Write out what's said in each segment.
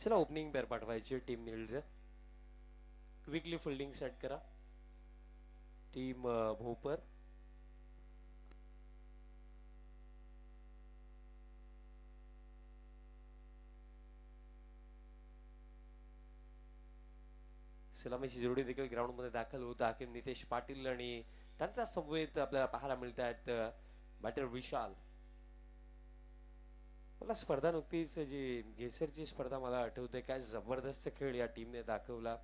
चला opening pair पाठवायची team नीलचं. Quickly fielding set करा. टीम भोपर. सलामीची जोडी देखील ग्राउंड मध्ये दाखल होत आहे. नितेश पाटील आणि त्यांचा समवेत आपल्याला पाहायला मिळत आहेत बॅटर विशाल. मला स्पर्धा नुकतीच जी घेसरची स्पर्धा मला आठवते, काय जबरदस्त खेळ या टीमने दाखवला.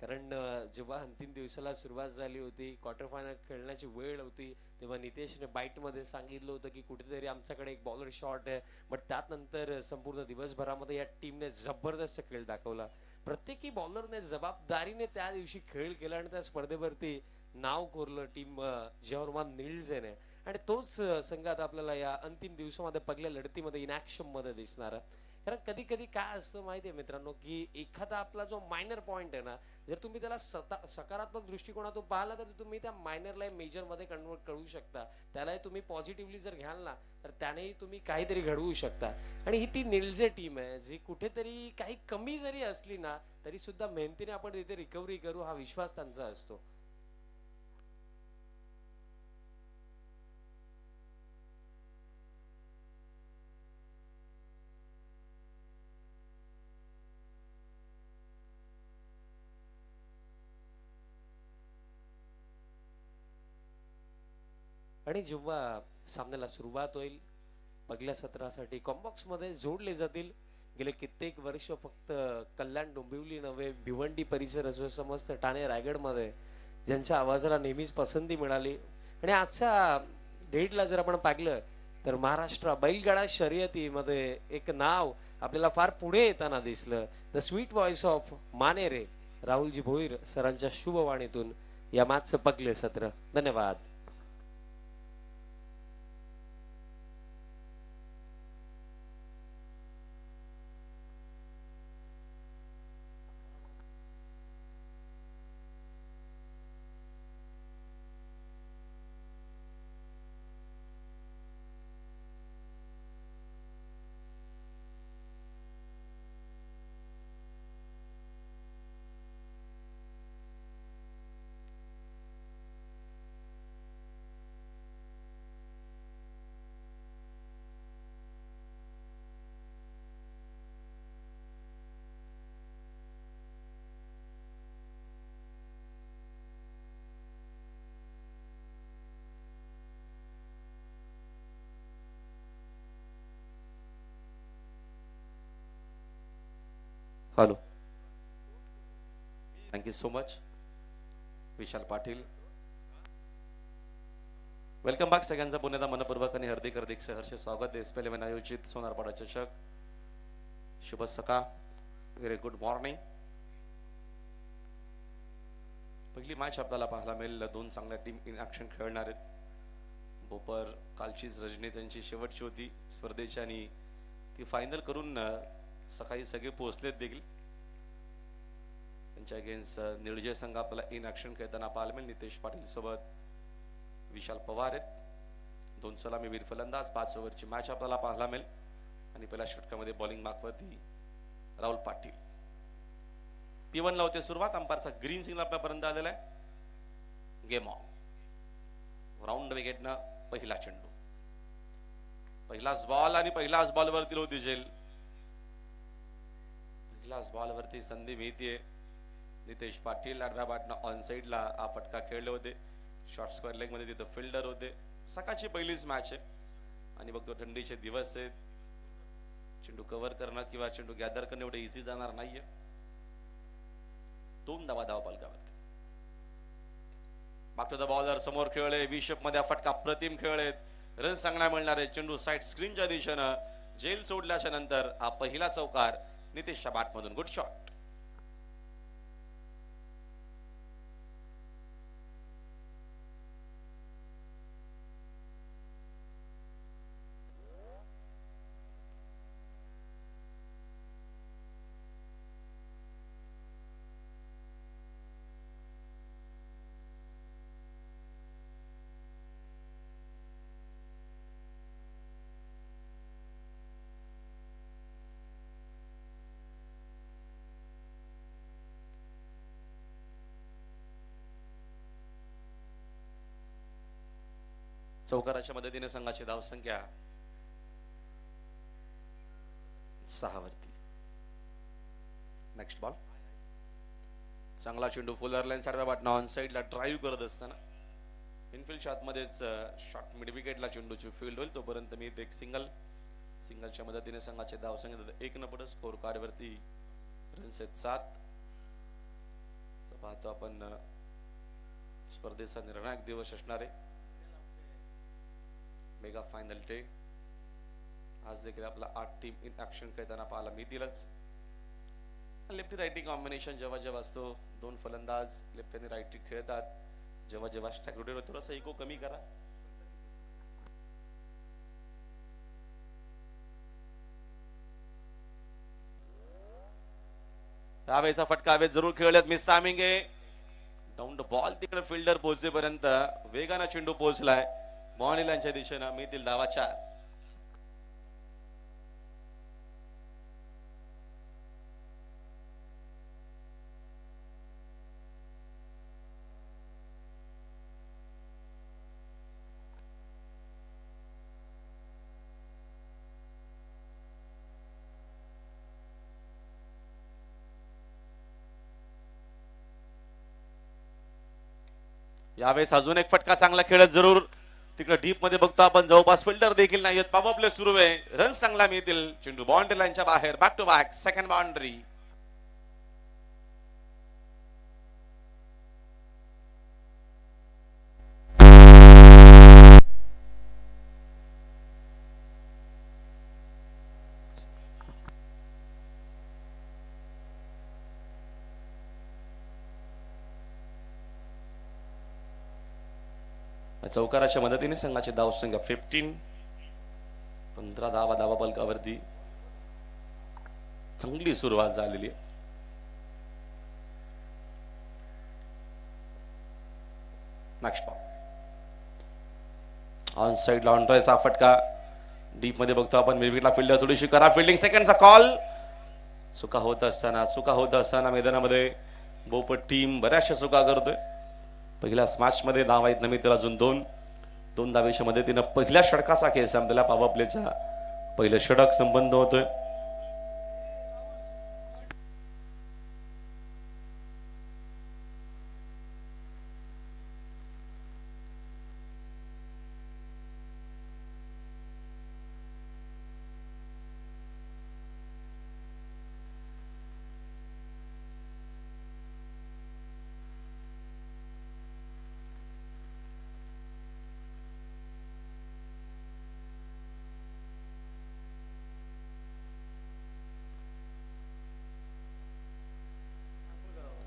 कारण जेव्हा अंतिम दिवसाला सुरुवात झाली होती, क्वार्टर फायनल खेळण्याची वेळ होती, तेव्हा नितेशने बाईटमध्ये सांगितलं होतं की कुठेतरी आमच्याकडे एक बॉलर शॉट आहे. बट त्यानंतर संपूर्ण दिवसभरामध्ये या टीमने जबरदस्त खेळ दाखवला. प्रत्येकी बॉलरने जबाबदारीने त्या दिवशी खेळ केला आणि त्या स्पर्धेवरती नाव कोरलं टीम जवाहरमान नील्झने. आणि तोच संघात आपल्याला या अंतिम दिवसामध्ये पहिल्या लढतीमध्ये इनॅक्शन मध्ये दिसणार आहे. कारण कधी कधी काय असतं माहिती आहे मित्रांनो, की एखादा आपला जो मायनर पॉइंट आहे ना, जर तुम्ही त्याला सकारात्मक दृष्टिकोनातून पाहिला तर तुम्ही त्या मायनरला मेजर मध्ये कन्वर्ट करू शकता. त्यालाही तुम्ही पॉझिटिव्हली जर घ्याल ना, तर त्यानेही तुम्ही काहीतरी घडवू शकता. आणि ही ती निलजे टीम आहे जी कुठेतरी काही कमी जरी असली ना, तरी सुद्धा मेहनतीने आपण तिथे रिकव्हरी करू हा विश्वास त्यांचा असतो. आणि जेव्हा सामन्याला सुरुवात होईल, पहिल्या सत्रासाठी कॉम्बॉक्स मध्ये जोडले जातील. गेले कित्येक वर्ष फक्त कल्याण डोंबिवली नव्हे, भिवंडी परिसर असो, समस्त ठाणे रायगड मध्ये ज्यांच्या आवाजाला नेहमीच पसंती मिळाली. आणि आजच्या डेटला जर आपण पाहिलं तर महाराष्ट्र बैलगाडा शर्यतीमध्ये एक नाव आपल्याला फार पुढे येताना दिसलं. The sweet voice of Manere Rahulji Bhoir सरांच्या शुभवाणीतून या मॅचचं पगले सत्र. धन्यवाद. Hello, thank you so much Vishal Patil. Welcome back सगळ्यांचा पुन्हा मनपूर्वक आणि हार्दिक हार्दिक सहर्ष स्वागत. एसपीएल आयोजित सोनारपाडा चषक. शुभ सकाळ, व्हेरी गुड मॉर्निंग. पहिली मॅच आपल्याला पाहायला मिळेल. दोन चांगल्या टीम इन ऍक्शन खेळणार आहेत. बोपर कालचीच रजनी त्यांची शेवटची होती स्पर्धेची आणि ती फायनल करून सकाळी सगळे पोहोचलेत देखील. त्यांच्या अगेन्स्ट निळजे संघ आपल्याला इन ऍक्शन खेळताना पाहायला मिळेल. नितेश पाटील सोबत विशाल पवार आहेत. दोन सलामीवीर फलंदाज. 5 ओव्हरची मॅच आपल्याला पाहायला मिळेल. आणि पहिल्या षटकामध्ये बॉलिंग मार्कवरती राहुल पाटील. P1 ला होते सुरुवात. अंपायरचा ग्रीन सिग्नल आपल्यापर्यंत आलेला आहे. Game on. राऊंड विकेटनं पहिला चेंडू, पहिलाच बॉल आणि पहिलाच बॉलवरती होती जेल. पहिलाच बॉलवरती संधी मिळतीये. नितेश पाटील आडव्या बॅटनं ऑन साइडला हा फटका खेळले होते. शॉर्ट स्क्वेअर लेग मध्ये तिथं फिल्डर होते. सकाळची पहिलीच मॅच आहे आणि बघतो थंडीचे दिवस आहेत. चेंडू कव्हर करणं किंवा चेंडू गॅदर करणं एवढं इझी जाणार नाहीये. 2 धावा फलकावरती. मागतो द बॉलर समोर खेळले. विशप मध्ये फटका प्रतिम खेळलेत. रन सांगण्या मिळणार आहे. चेंडू साइड स्क्रीनच्या दिशेनं जेल सोडल्याच्या नंतर हा पहिला चौकार नितेशच्या बॅटमधून. Good shot. चौकाराच्या मदतीने संघाची धावसंख्या 6 वरती. Next ball. चांगला चेंडू फुलर लाईन साडव्या बाटना ऑन साइडला ड्राईव्ह करत असताना इनफिल्डच्या आतमध्येच शॉट मिड विकेटला चेंडूची फील्ड होईल तोपर्यंत मी एक सिंगलच्या मदतीने संघाचे धावसंख्या 1 न पुढे स्कोर कार्ड वरती रन्स आहेत 7. पाहतो आपण स्पर्धेचा निर्णायक दिवस असणार आहे. Mega final day. आज देखील आपला 8 टीम इन ऍक्शन खेळताना पाहायला मिळतीलच. लेफ्टी रायटी कॉम्बिनेशन जेव्हा जेव्हा असतो, 2 फलंदाज लेफ्ट आणि रायटी खेळतात, जेव्हा जेव्हा स्ट्राइक रोटेट होतो थोडासा इको कमी करा. यावेळेचा फटका हवेत जरूर खेळल्यात मिस टायमिंग आहे. डाऊन द बॉल तिकडे फिल्डर पोहोचेपर्यंत वेगानं चेंडू पोहोचलाय. बॉलिंगच्या दिशेनं मिळतील धावा 4. यावेळेस अजून एक फटका चांगला खेळत जरूर तिकडे डीप मध्ये बघतो आपण, जवळपास फिल्डर देखील नाही. पॉप प्ले सुरू आहे. रन चांगला मिळतील. चेंडू बाउंड्री लाईनच्या बाहेर. Back to back second boundary. चौकाराच्या मदतीने संघाची धावसंख्या 15. 15 धावा फलकावरती चांगली सुरुवात झालेली आहे. Next ball. ऑन साइड लॉन्ड्रायचा फटका डीप मध्ये बघतो आपण. मिडविकेटला फिल्डर थोडीशी करा फिल्डिंग. सेकंडचा कॉल. चुका होत असताना मैदानामध्ये बोपट टीम बऱ्याचशा चुका करतोय. पहिल्या मॅच मध्ये धावा आहेत नमी, तर अजून 2 धावेच्या मदतीनं पहिल्या षटकाचा खेळ संपलेला. पॉवर प्लेचा पहिलं षटक संबंध होतोय.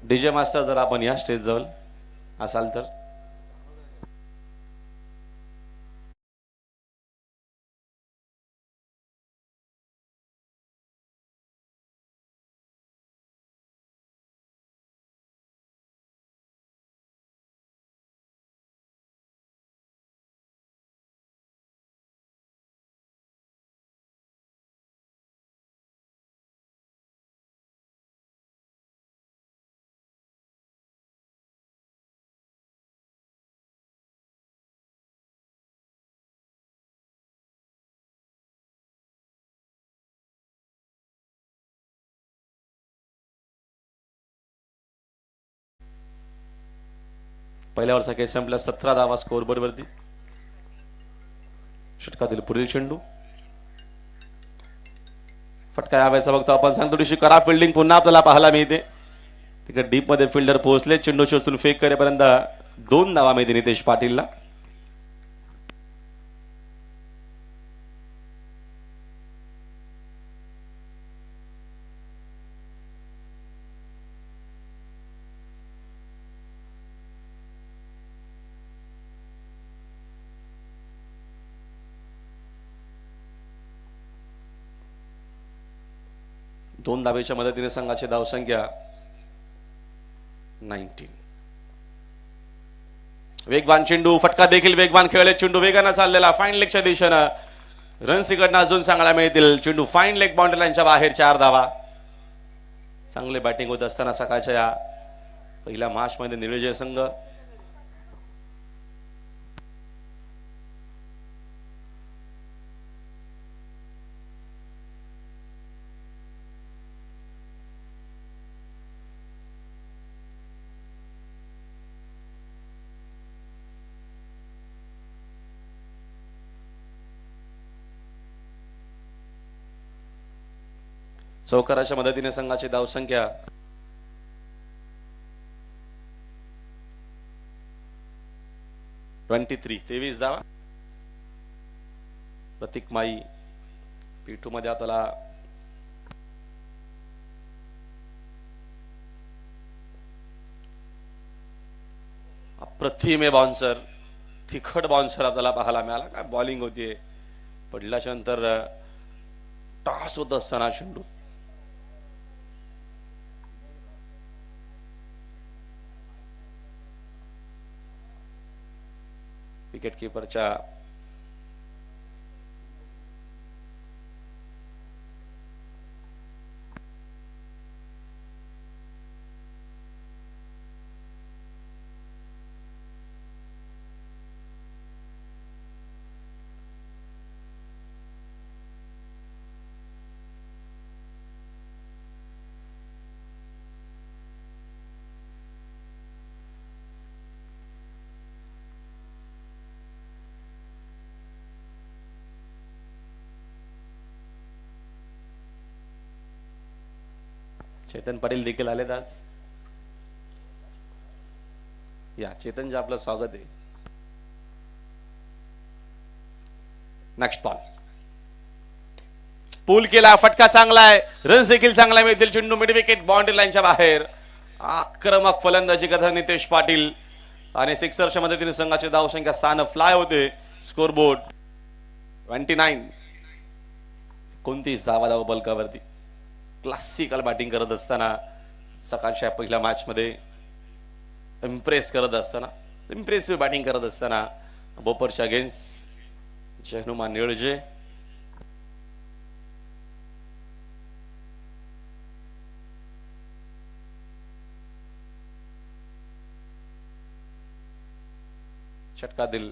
डीजे मास्टर जर आपण या स्टेज जवळ असाल तर. पहिल्या वर्षा केस संपला. 17 धावा स्कोर बोर्ड वरती. षटकातील पुढील चेंडू. फटका यावेळेचा बघतो आपण. सांग थोडीशी करा फिल्डिंग पुन्हा आपल्याला पाहायला मिळते. तिकडे डीप मध्ये फिल्डर पोहोचले. चेंडू शोधून फेक करेपर्यंत 2 धावा मिळते नितेश पाटीलला. दोन धावेच्या मदतीने संघाची धावसंख्या 19. वेगवान चेंडू. फटका देखील वेगवान खेळले. चेंडू वेगाने चाललेला फाईन लेगच्या दिशेनं. रन्स इकडनं अजून चांगला मिळतील. चेंडू फाईन लेग बाउंड्री लाईनच्या बाहेर. 4 धावा. चांगले बॅटिंग होत असताना सकाळच्या या पहिल्या मॅच मध्ये निळजे संघ चौकाराच्या मदतीने संघाची धावसंख्या 23 धावा. प्रतीक माई P2 मध्ये आपल्याला अप्रतिम बाउन्सर, तिखट बाउन्सर आपल्याला पाहायला मिळाला. काय बॉलिंग होतीये, पडल्याच्या नंतर टॉस होत असताना चेंडू विकेट किपरच्या चेतन पाटील देखील आलेत आज. या चेतनचे आपलं स्वागत आहे. नेक्स्ट बॉल पूल केला, फटका चांगला आहे, रन्स देखील चांगला मिळतील. चेंडू मिड विकेट बाउंड्री लाईनच्या बाहेर. आक्रमक फलंदाजी करतात नितेश पाटील आणि सिक्सरच्या मदतीने संघाची धावसंख्या 6 फ्लाय होते. स्कोरबोर्ड 29. कोणतीच धावा धाव बलकावरती. क्लासिकल बॅटिंग करत असताना, सकाळच्या पहिल्या मॅच मध्ये इम्प्रेस करत असताना, इम्प्रेसिव्ह बॅटिंग करत असताना बोपरच्या अगेन्स्ट जहनुमान निळजे. षटका दिल.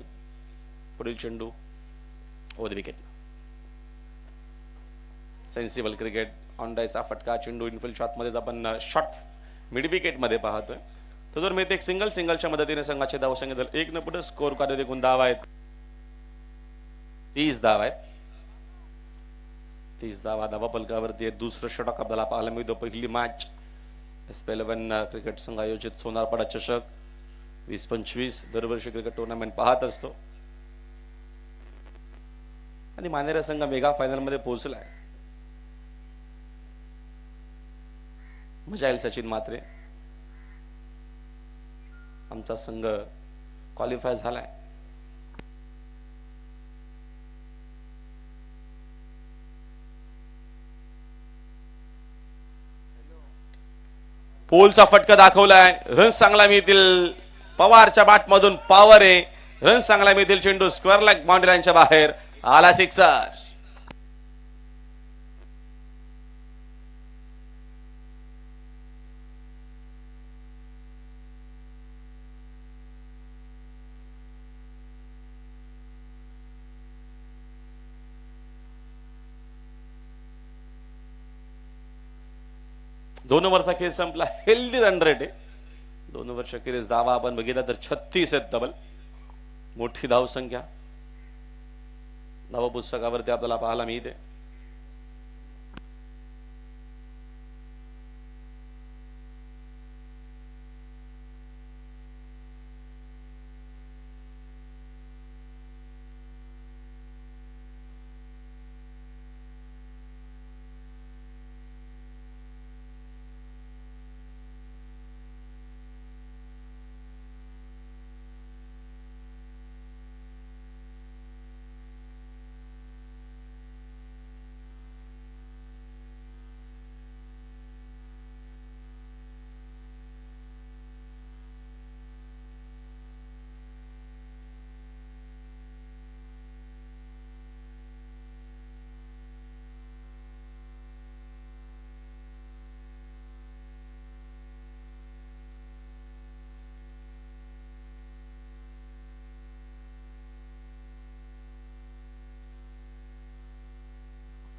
पुढील चेंडू over the wicket. Sensible cricket. ऑनडायचा फटका, चेंडू इनफिल्ड शॉट मध्ये आपण शॉट मिड विकेट मध्ये पाहतोय. तर जर मी एक सिंगलच्या मदतीने संघाचे धावसंख्या 1 न पुढे स्कोर कार्ड एकूण धावा आहेत 30 धावा आहेत. 30 धावा धावाफलकावरती दुसरं षटक आपल्याला पाहायला मिळतं. पहिली मॅच SP11 क्रिकेट संघ आयोजित सोनारपाडा चषक 2025 दरवर्षी क्रिकेट टुर्नामेंट पाहत असतो आणि मानेरा संघ मेगा फायनल मध्ये पोहोचलाय. मजा येईल. सचिन मात्रे आमचा संघ क्वालिफाय झालाय. पोलचा फटका दाखवलाय. रन्स चांगला मिळतील. पवारच्या बॅट मधून पॉवर आहे. रन्स चांगला मिळतील. चेंडू स्क्वेअर लेग बाउंड्री लाईनच्या बाहेर आला. सिक्सर. दोन ओव्हरचा खेळ संपला. हेल्दी रन रेट आहे. 2 ओव्हर अखेरीस धावा आपण बघितला तर 36 आहेत. डबल मोठी धावसंख्या धाव पुस्तकावरती आपल्याला पाहायला मिळते.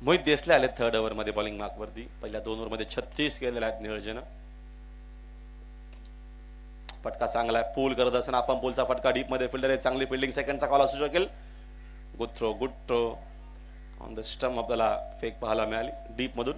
मोहित देसले आले थर्ड ओव्हर मध्ये बॉलिंग मार्क वरती. पहिल्या 2 ओव्हर मध्ये 36 केलेले आहेत निळजेनं. फटका चांगला आहे. पूल करत असताना आपण पूलचा फटका डीप मध्ये फिल्डर आहे. चांगली फिल्डिंग. सेकंडचा कॉल असू शकेल. Good throw on the stump आपल्याला फेक पाहायला मिळाली डीप मधून.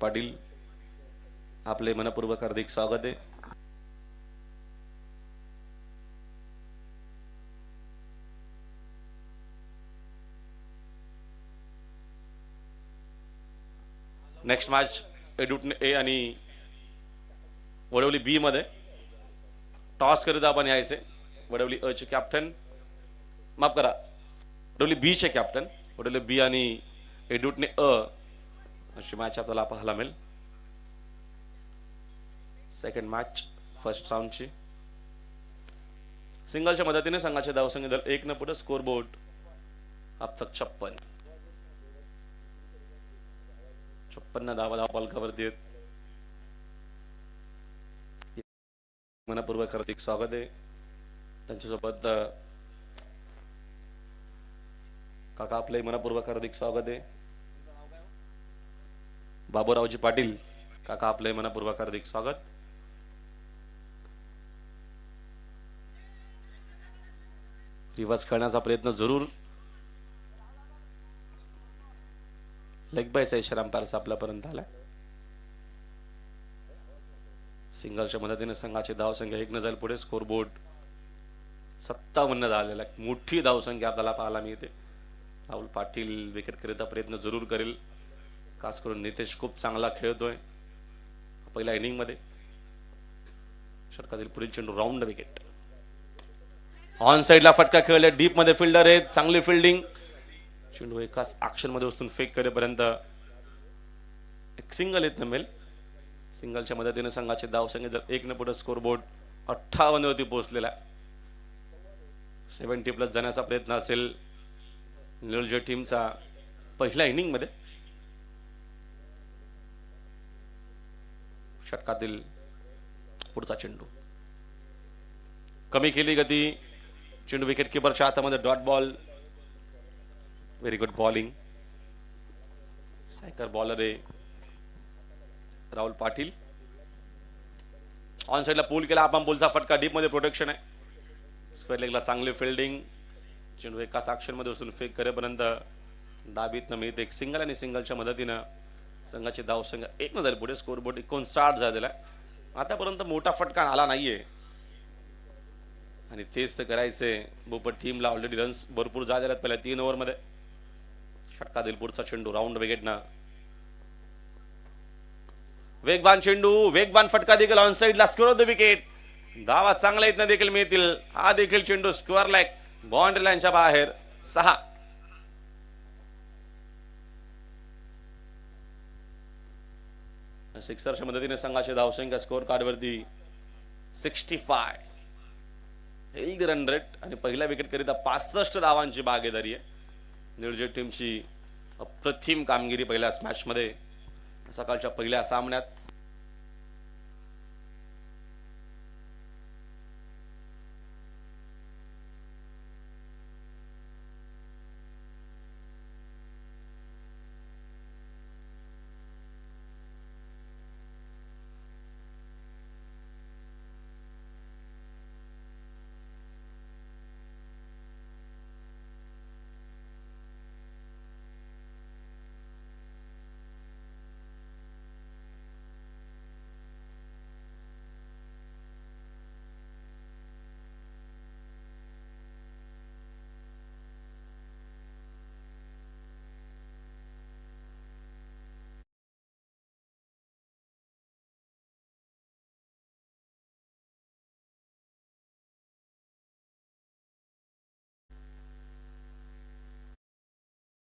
पाटील आपले मनपूर्वक हार्दिक स्वागत आहे. नेक्स्ट मॅच एडुटने ए आणि वडवली बी मध्ये टॉस करीत आपण यायचे. वडवली अ चे कॅप्टन, माफ करा, वडवली बी चे कॅप्टन, वडवली बी आणि एडुटने अ अशी मॅच आपल्याला पाहायला मिळेल. सेकंड मॅच फर्स्ट राऊंडची सिंगलच्या मदतीने संघाचे धावसंख्या दर 1 न पुढे. स्कोर बोर्ड अब तक 56 धावा धावफलकावरती आहेत. मनपूर्वक हार्दिक स्वागत आहे. त्यांच्यासोबत काका आपले मनपूर्वक हार्दिक स्वागत आहे. बाबूरावजी पाटील काका आपले मनपूर्वक हार्दिक स्वागत. रिव्हर्स करण्याचा प्रयत्न जरूर. लेग बायचा इशारा अंपायरचा आपल्यापर्यंत आला. सिंगलच्या मदतीने संघाची धावसंख्या 1 न जाईल पुढे. स्कोर बोर्ड 57 झालेला आहे. मोठी धावसंख्या आपल्याला पाहायला मिळते. राहुल पाटील विकेट करीता प्रयत्न जरूर करेल. खास करून नितेश खूप चांगला खेळतोय पहिल्या इनिंग मध्ये. षटकातील पुढील चेंडू राऊंड विकेट. ऑन साइडला फटका खेळले. डीप मध्ये फिल्डर आहेत. चांगली फिल्डिंग. चेंडू एकाच ऍक्शन मध्ये उचलून फेक करेपर्यंत एक सिंगल येत नमेल. सिंगलच्या मदतीने संघाचे धावसंख्या जर 1 न पुढे. स्कोर बोर्ड 58 वरती पोहोचलेला आहे. 70+ जाण्याचा प्रयत्न असेल निळजे टीमचा पहिल्या इनिंग मध्ये. षटकातील पुढचा चेंडू कमी केली गती. चेंडू विकेट किपरच्या हातामध्ये. Dot ball. Very good bowling. सायकर बॉलर आहे राहुल पाटील. ऑन साइडला पूल केला आपण. पूलचा फटका. डीप मध्ये प्रोटेक्शन आहे. स्क्वेअर लेगला चांगली फिल्डिंग. चेंडू एकाच ऍक्शन मध्ये उचलून फेक करेपर्यंत दाबीत न मिळते एक सिंगल. आणि सिंगलच्या मदतीनं संघाची धावसंख्या 1 न जाईल पुढे. स्कोर बोर्ड 59 झालेला आहे. आतापर्यंत मोठा फटका आला नाहीये आणि तेच तर करायचे. बोपट टीमला ऑलरेडी रन्स भरपूर झालेले आहेत पहिल्या 3 ओव्हरमध्ये. षटकातील पुढचा चेंडू राऊंड विकेटनं. वेगवान चेंडू. वेगवान फटका देखील ऑन साइडला. Square of the wicket. धावा चांगल्या इथनं देखील मिळतील. हा देखील चेंडू स्क्वेअर लेग बाउंड्री लाईनच्या बाहेर. 6. सिक्सरच्या मदतीने संघाची धावसंख्या स्कोअर कार्डवरती 65. हेल्दी रन रेट आणि पहिल्या विकेट करिता 65 धावांची भागीदारी आहे. निळजे टीमची अप्रतिम कामगिरी पहिल्या मॅच मध्ये. सकाळच्या पहिल्या सामन्यात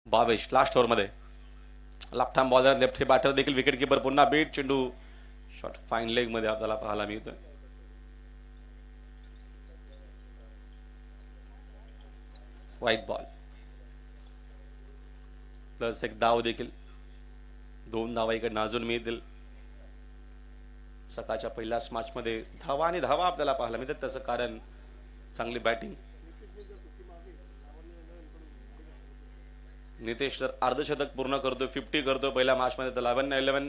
बावेश लास्ट ओव्हर मध्ये. Left hand bowler left batter देखील विकेट किपर. पुन्हा बीट. चेंडू शॉट फाईन लेग मध्ये आपल्याला पाहायला मिळतं. व्हाईट बॉल प्लस एक धाव देखील. 2 धावा इकडे अजून मिळतील. सकाळच्या पहिल्याच मॅच मध्ये धावा आणि धावा आपल्याला पाहायला मिळतात. त्याचं कारण चांगली बॅटिंग. नितेश तर अर्धशतक पूर्ण करतो. 50 करतो पहिल्या मॅच मध्ये. तर 11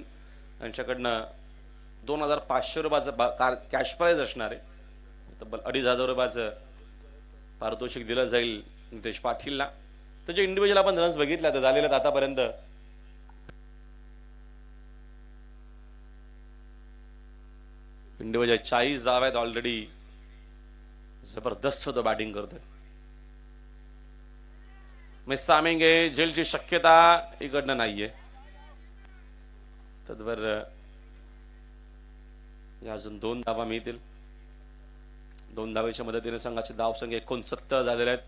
यांच्याकडनं 2500 रुपयाचं कॅश प्राइज असणार आहे. तब्बल 2500 रुपयाचं पारितोषिक दिलं जाईल नितेश पाटीलला. त्याचे इंडिव्हिज्युअल आपण रन्स बघितले तर झालेले आतापर्यंत इंडिव्हिज्युअल 40 धावा आहेत ऑलरेडी. जबरदस्त तो बॅटिंग करतोय. मिसामिंगे झेलची शक्यता इकडनं नाहीये. तद्वर अजून 2 धावा मिळतील. 2 धावेच्या मदतीने संघाचे धावसंख्या 69 झालेले आहेत.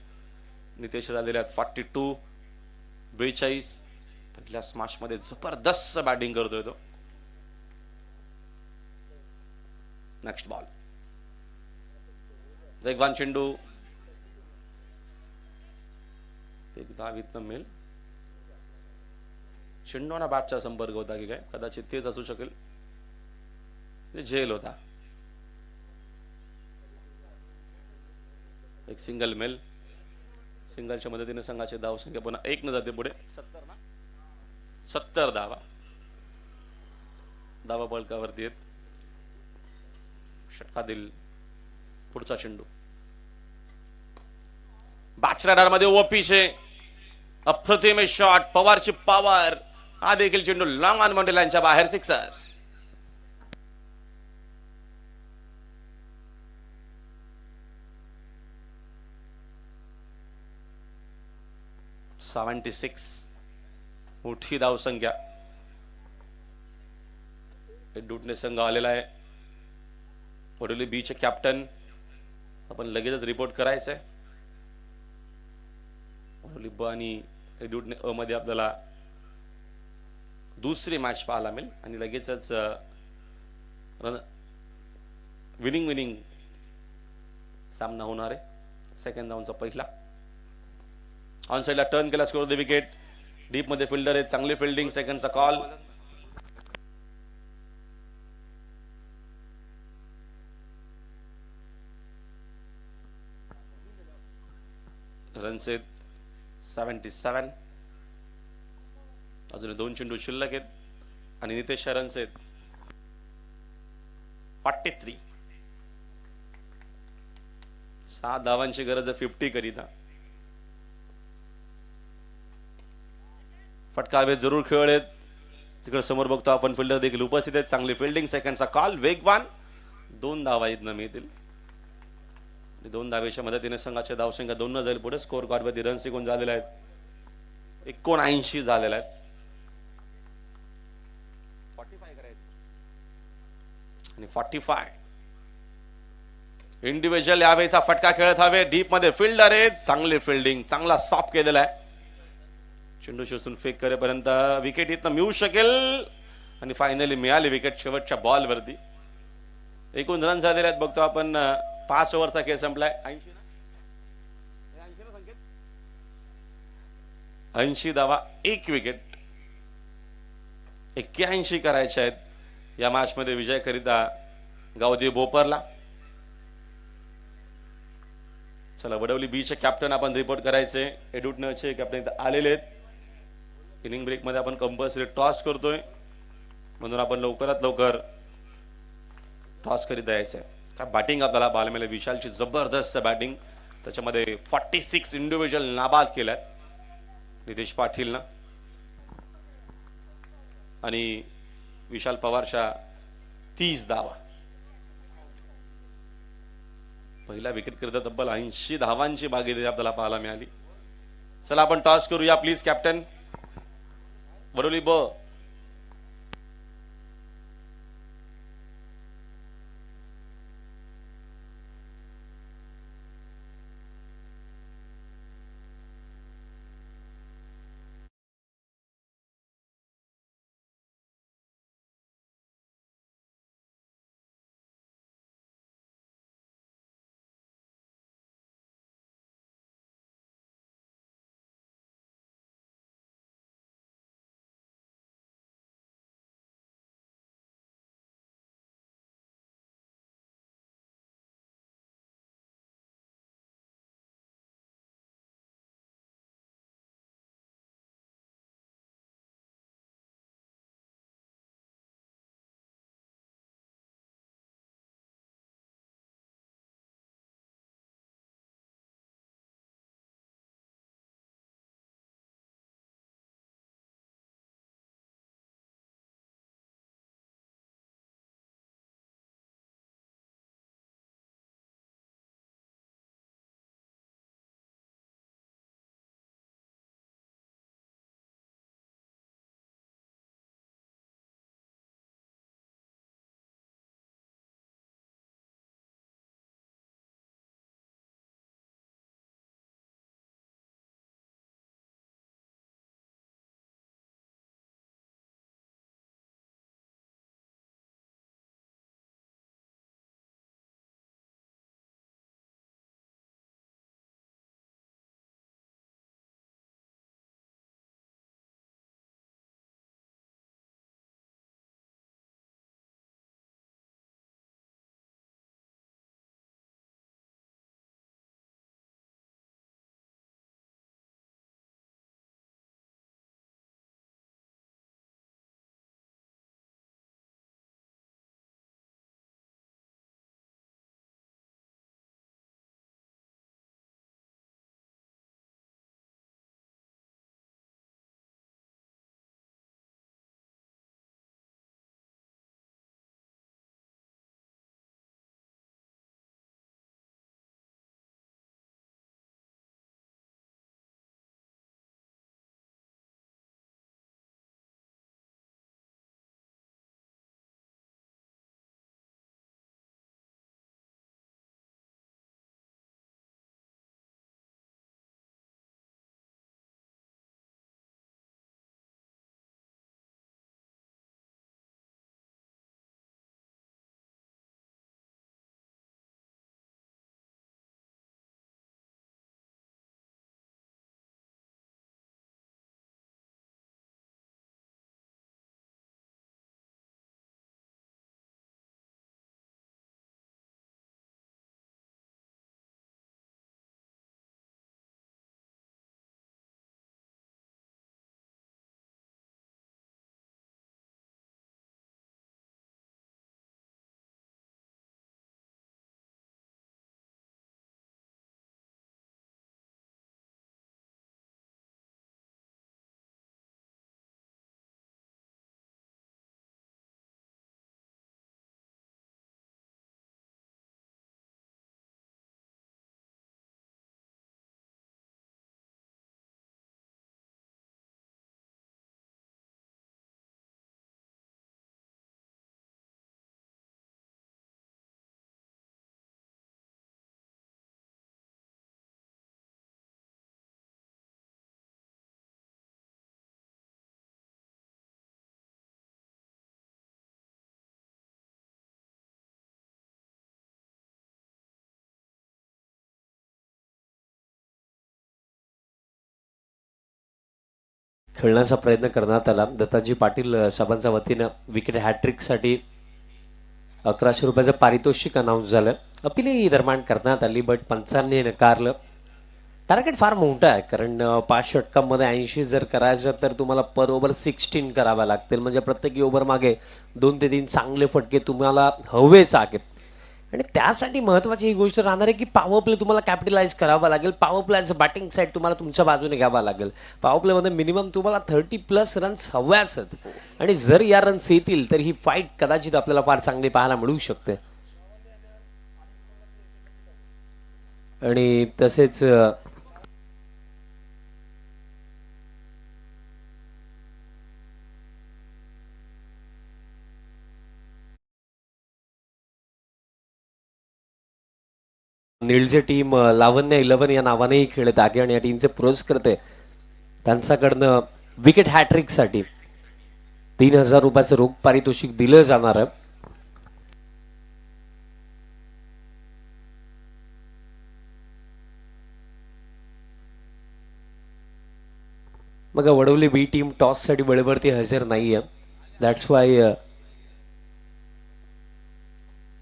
नितेश झालेले आहेत 42. 42 पहिल्या स्मॅश मध्ये जबरदस्त बॅटिंग करतोय तो. नेक्स्ट बॉल वेगवान चेंडू. एक धाव इथनं मिळेल. चेंडूना बॅटचा संपर्क होता की काय, कदाचित तेच असू शकेल. झेल होता. एक सिंगल मेल. सिंगलच्या मदतीने संघाचे धावसंख्या पुन्हा 1 न जाते पुढे. 70 धावा. धावा बळकावरती आहेत. षटका दिल. पुढचा चेंडू बॅट्समॅन मध्ये ओपीचे अप्रतिम शॉट. पवारची पॉवर. हा देखील चेंडू लॉंग ऑन बाउंड्री लाईनच्या बाहेर. सिक्सर. $76 मोठी धावसंख्या. डूटने संघ आलेला आहे. वडोली बीचे कॅप्टन आपण लगेचच रिपोर्ट करायचंय. वडोली ब आणि एडूटने अ मध्ये आपल्याला दुसरी मॅच पाहायला मिळेल आणि लगेचच विनिंग सामना होणार आहे. सेकंड डाऊनचा पहिला. ऑन साइडला टर्न केला. Score the wicket. डीप मध्ये फिल्डर आहे. चांगली फिल्डिंग. सेकंडचा कॉल. रन्स आहेत 77. अजून 2 चेंडू शिल्लक आहेत आणि नितेश रन्स आहेत 43. 6 धावांची गरज आहे 50 करिता. फटकावे जरूर खेळ आहेत. तिकडे समोर बघतो आपण फिल्डर देखील उपस्थित आहेत. चांगली फिल्डिंग. सेकंडचा कॉल. वेगवान. 2 धावा इथनं मिळतील. 2 धावेच्या मदतीने संघाच्या धावसंख्या 2 न जाईल पुढे. स्कोर कार्ड वरती रन्स एकूण झालेले आहेत 79 झालेले आहेत. 45 करायचे आणि 45. इंडिव्हिज्युअल यावेळेचा फटका खेळत हवे. डीप मध्ये फिल्डर आहेत. चांगली फिल्डिंग. चांगला स्टॉप केलेला आहे. चेंडू शोषून फेक करेपर्यंत विकेट इथनं मिळू शकेल आणि फायनली मिळाली विकेट शेवटच्या बॉल वरती. एकूण रन झालेले आहेत बघतो आपण. 5 ओव्हरचा खेळ संपलाय. 80 धावा 1 विकेट. 81 करायचे आहेत या मॅच मध्ये विजय करिता गावदेव बोपरला. चला वडवली बीचे कॅप्टन आपण रिपोर्ट करायचे. एडुटनचे कॅप्टन आलेले आहेत. इनिंग ब्रेक मध्ये आपण कंपल्सरी टॉस करतोय म्हणून आपण लवकरात लवकर टॉस करीत यायचंय. काय बॅटिंग आपल्याला पाहायला मिळाली. विशालची जबरदस्त बॅटिंग. त्याच्यामध्ये 46 इंडिव्हिज्युअल नाबाद केल्यात नितेश पाटीलनं आणि विशाल पवारच्या 30 धावा. पहिला विकेट करता तब्बल 80 धावांची भागीदारी आपल्याला पाहायला मिळाली. चला आपण टॉस करूया प्लीज कॅप्टन. वडोली ब खेळण्याचा प्रयत्न करण्यात आला. दत्ताजी पाटील साहेबांच्या वतीनं विकेट हॅट्रिकसाठी 1100 रुपयाचं पारितोषिक अनाऊन्स झालं. अपीलही दरम्यान करण्यात आली बट पंचांनी नकारलं. टार्गेट फार मोठं आहे कारण 5 षटकांमध्ये 80 जर करायचं तर तुम्हाला पर ओव्हर 16 कराव्या लागतील. म्हणजे प्रत्येक ओव्हर मागे 2 ते 3 चांगले फटके तुम्हाला हवेच आहेत. आणि त्यासाठी महत्त्वाची ही गोष्ट राहणार आहे की पॉवर प्ले तुम्हाला कॅपिटलाइज करावा लागेल. पॉवर प्लेचं बॅटिंग साईड तुम्हाला तुमच्या बाजूने घ्यावा लागेल. पॉवर प्लेमध्ये मिनिमम तुम्हाला 30+ रन्स हव्याच आहेत. आणि जर या रन्स येतील तर ही फाईट कदाचित आपल्याला फार चांगली पाहायला मिळू शकते. आणि तसेच निळचे टीम लावण्य 11 या नावानेही खेळत आहे आणि या टीमचे पुरस्कर्ते त्यांच्याकडनं विकेट हॅट्रिकसाठी 3000 रुपयाचं रोख पारितोषिक दिलं जाणार आहे. मग वडवली बी टीम टॉससाठी वेळेवरती हजर नाही आहे. दॅट्स वाय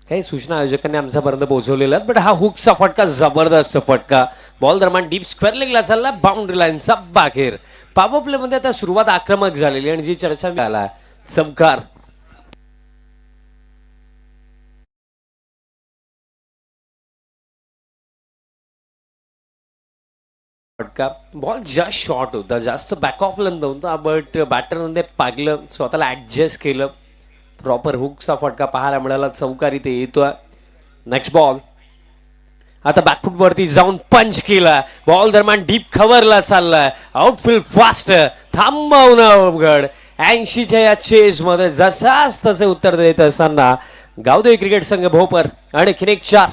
काही सूचना आयोजकांनी आमच्यापर्यंत पोहोचवलेल्या आहेत. बट हा हुकचा फटका जबरदस्त फटका बॉल दरम्यान डीप स्क्वेअर लेगला चालला बाउंड्री लाईनचा बाहेर. पॉवर प्ले मध्ये आता सुरुवात आक्रमक झालेली आणि जी चर्चा आला चमकार फटका. बॉल जास्त शॉर्ट होता, जास्त बॅक ऑफ लेंथ होता बट बॅटरने पागलं, स्वतःला ऍडजस्ट केलं. प्रॉपर हुकचा फटका पाहायला मिळाला. चौकारी ते येतोय. नेक्स्ट बॉल आता बॅकफुट वरती जाऊन पंच केला. बॉल दरम्यान डीप खवरला चाललाय. आउटफील्ड फास्ट थांबवणं अवघड. 80च्या या चेस मध्ये जसाच तसे उत्तर देत असताना गावदेवी क्रिकेट संघ भोपर आणि एक 4.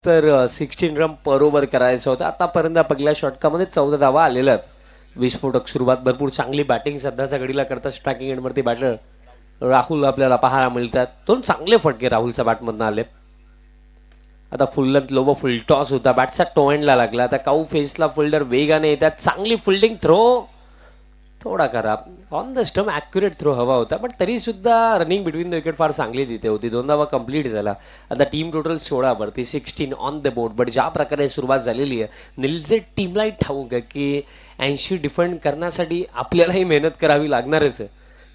तर 16 रन पर ओव्हर करायचं होतं. आतापर्यंत पहिल्या षटकामध्ये 14 धावा आलेल्या आहेत. विस्फोटक सुरुवात, भरपूर चांगली बॅटिंग सध्याच्या घडीला करतात. स्ट्रायकिंग एंडवरती बॅटर राहुल आपल्याला पाहायला मिळतात. 2 चांगले फटके राहुलच्या बॅटमधनं आले. आता फुल लेंथ लो व फुल टॉस होता. बॅटचा टो एंडला लागला. आता काऊ फेसला फिल्डर वेगाने येतात. चांगली फिल्डिंग, थ्रो थोडा खराब. On the stump accurate throw हवा होता बट तरी सुद्धा रनिंग बिटवीन द विकेट फार चांगली तिथे होती. 2 धावा कंप्लीट झाला. आता टीम टोटल 16 वरती 16 ऑन द बोर्ड. बट ज्या प्रकारे सुरुवात झालेली आहे निलचे टीमलाही ठाऊक आहे की 80 डिफेंड करण्यासाठी आपल्यालाही मेहनत करावी लागणारच आहे.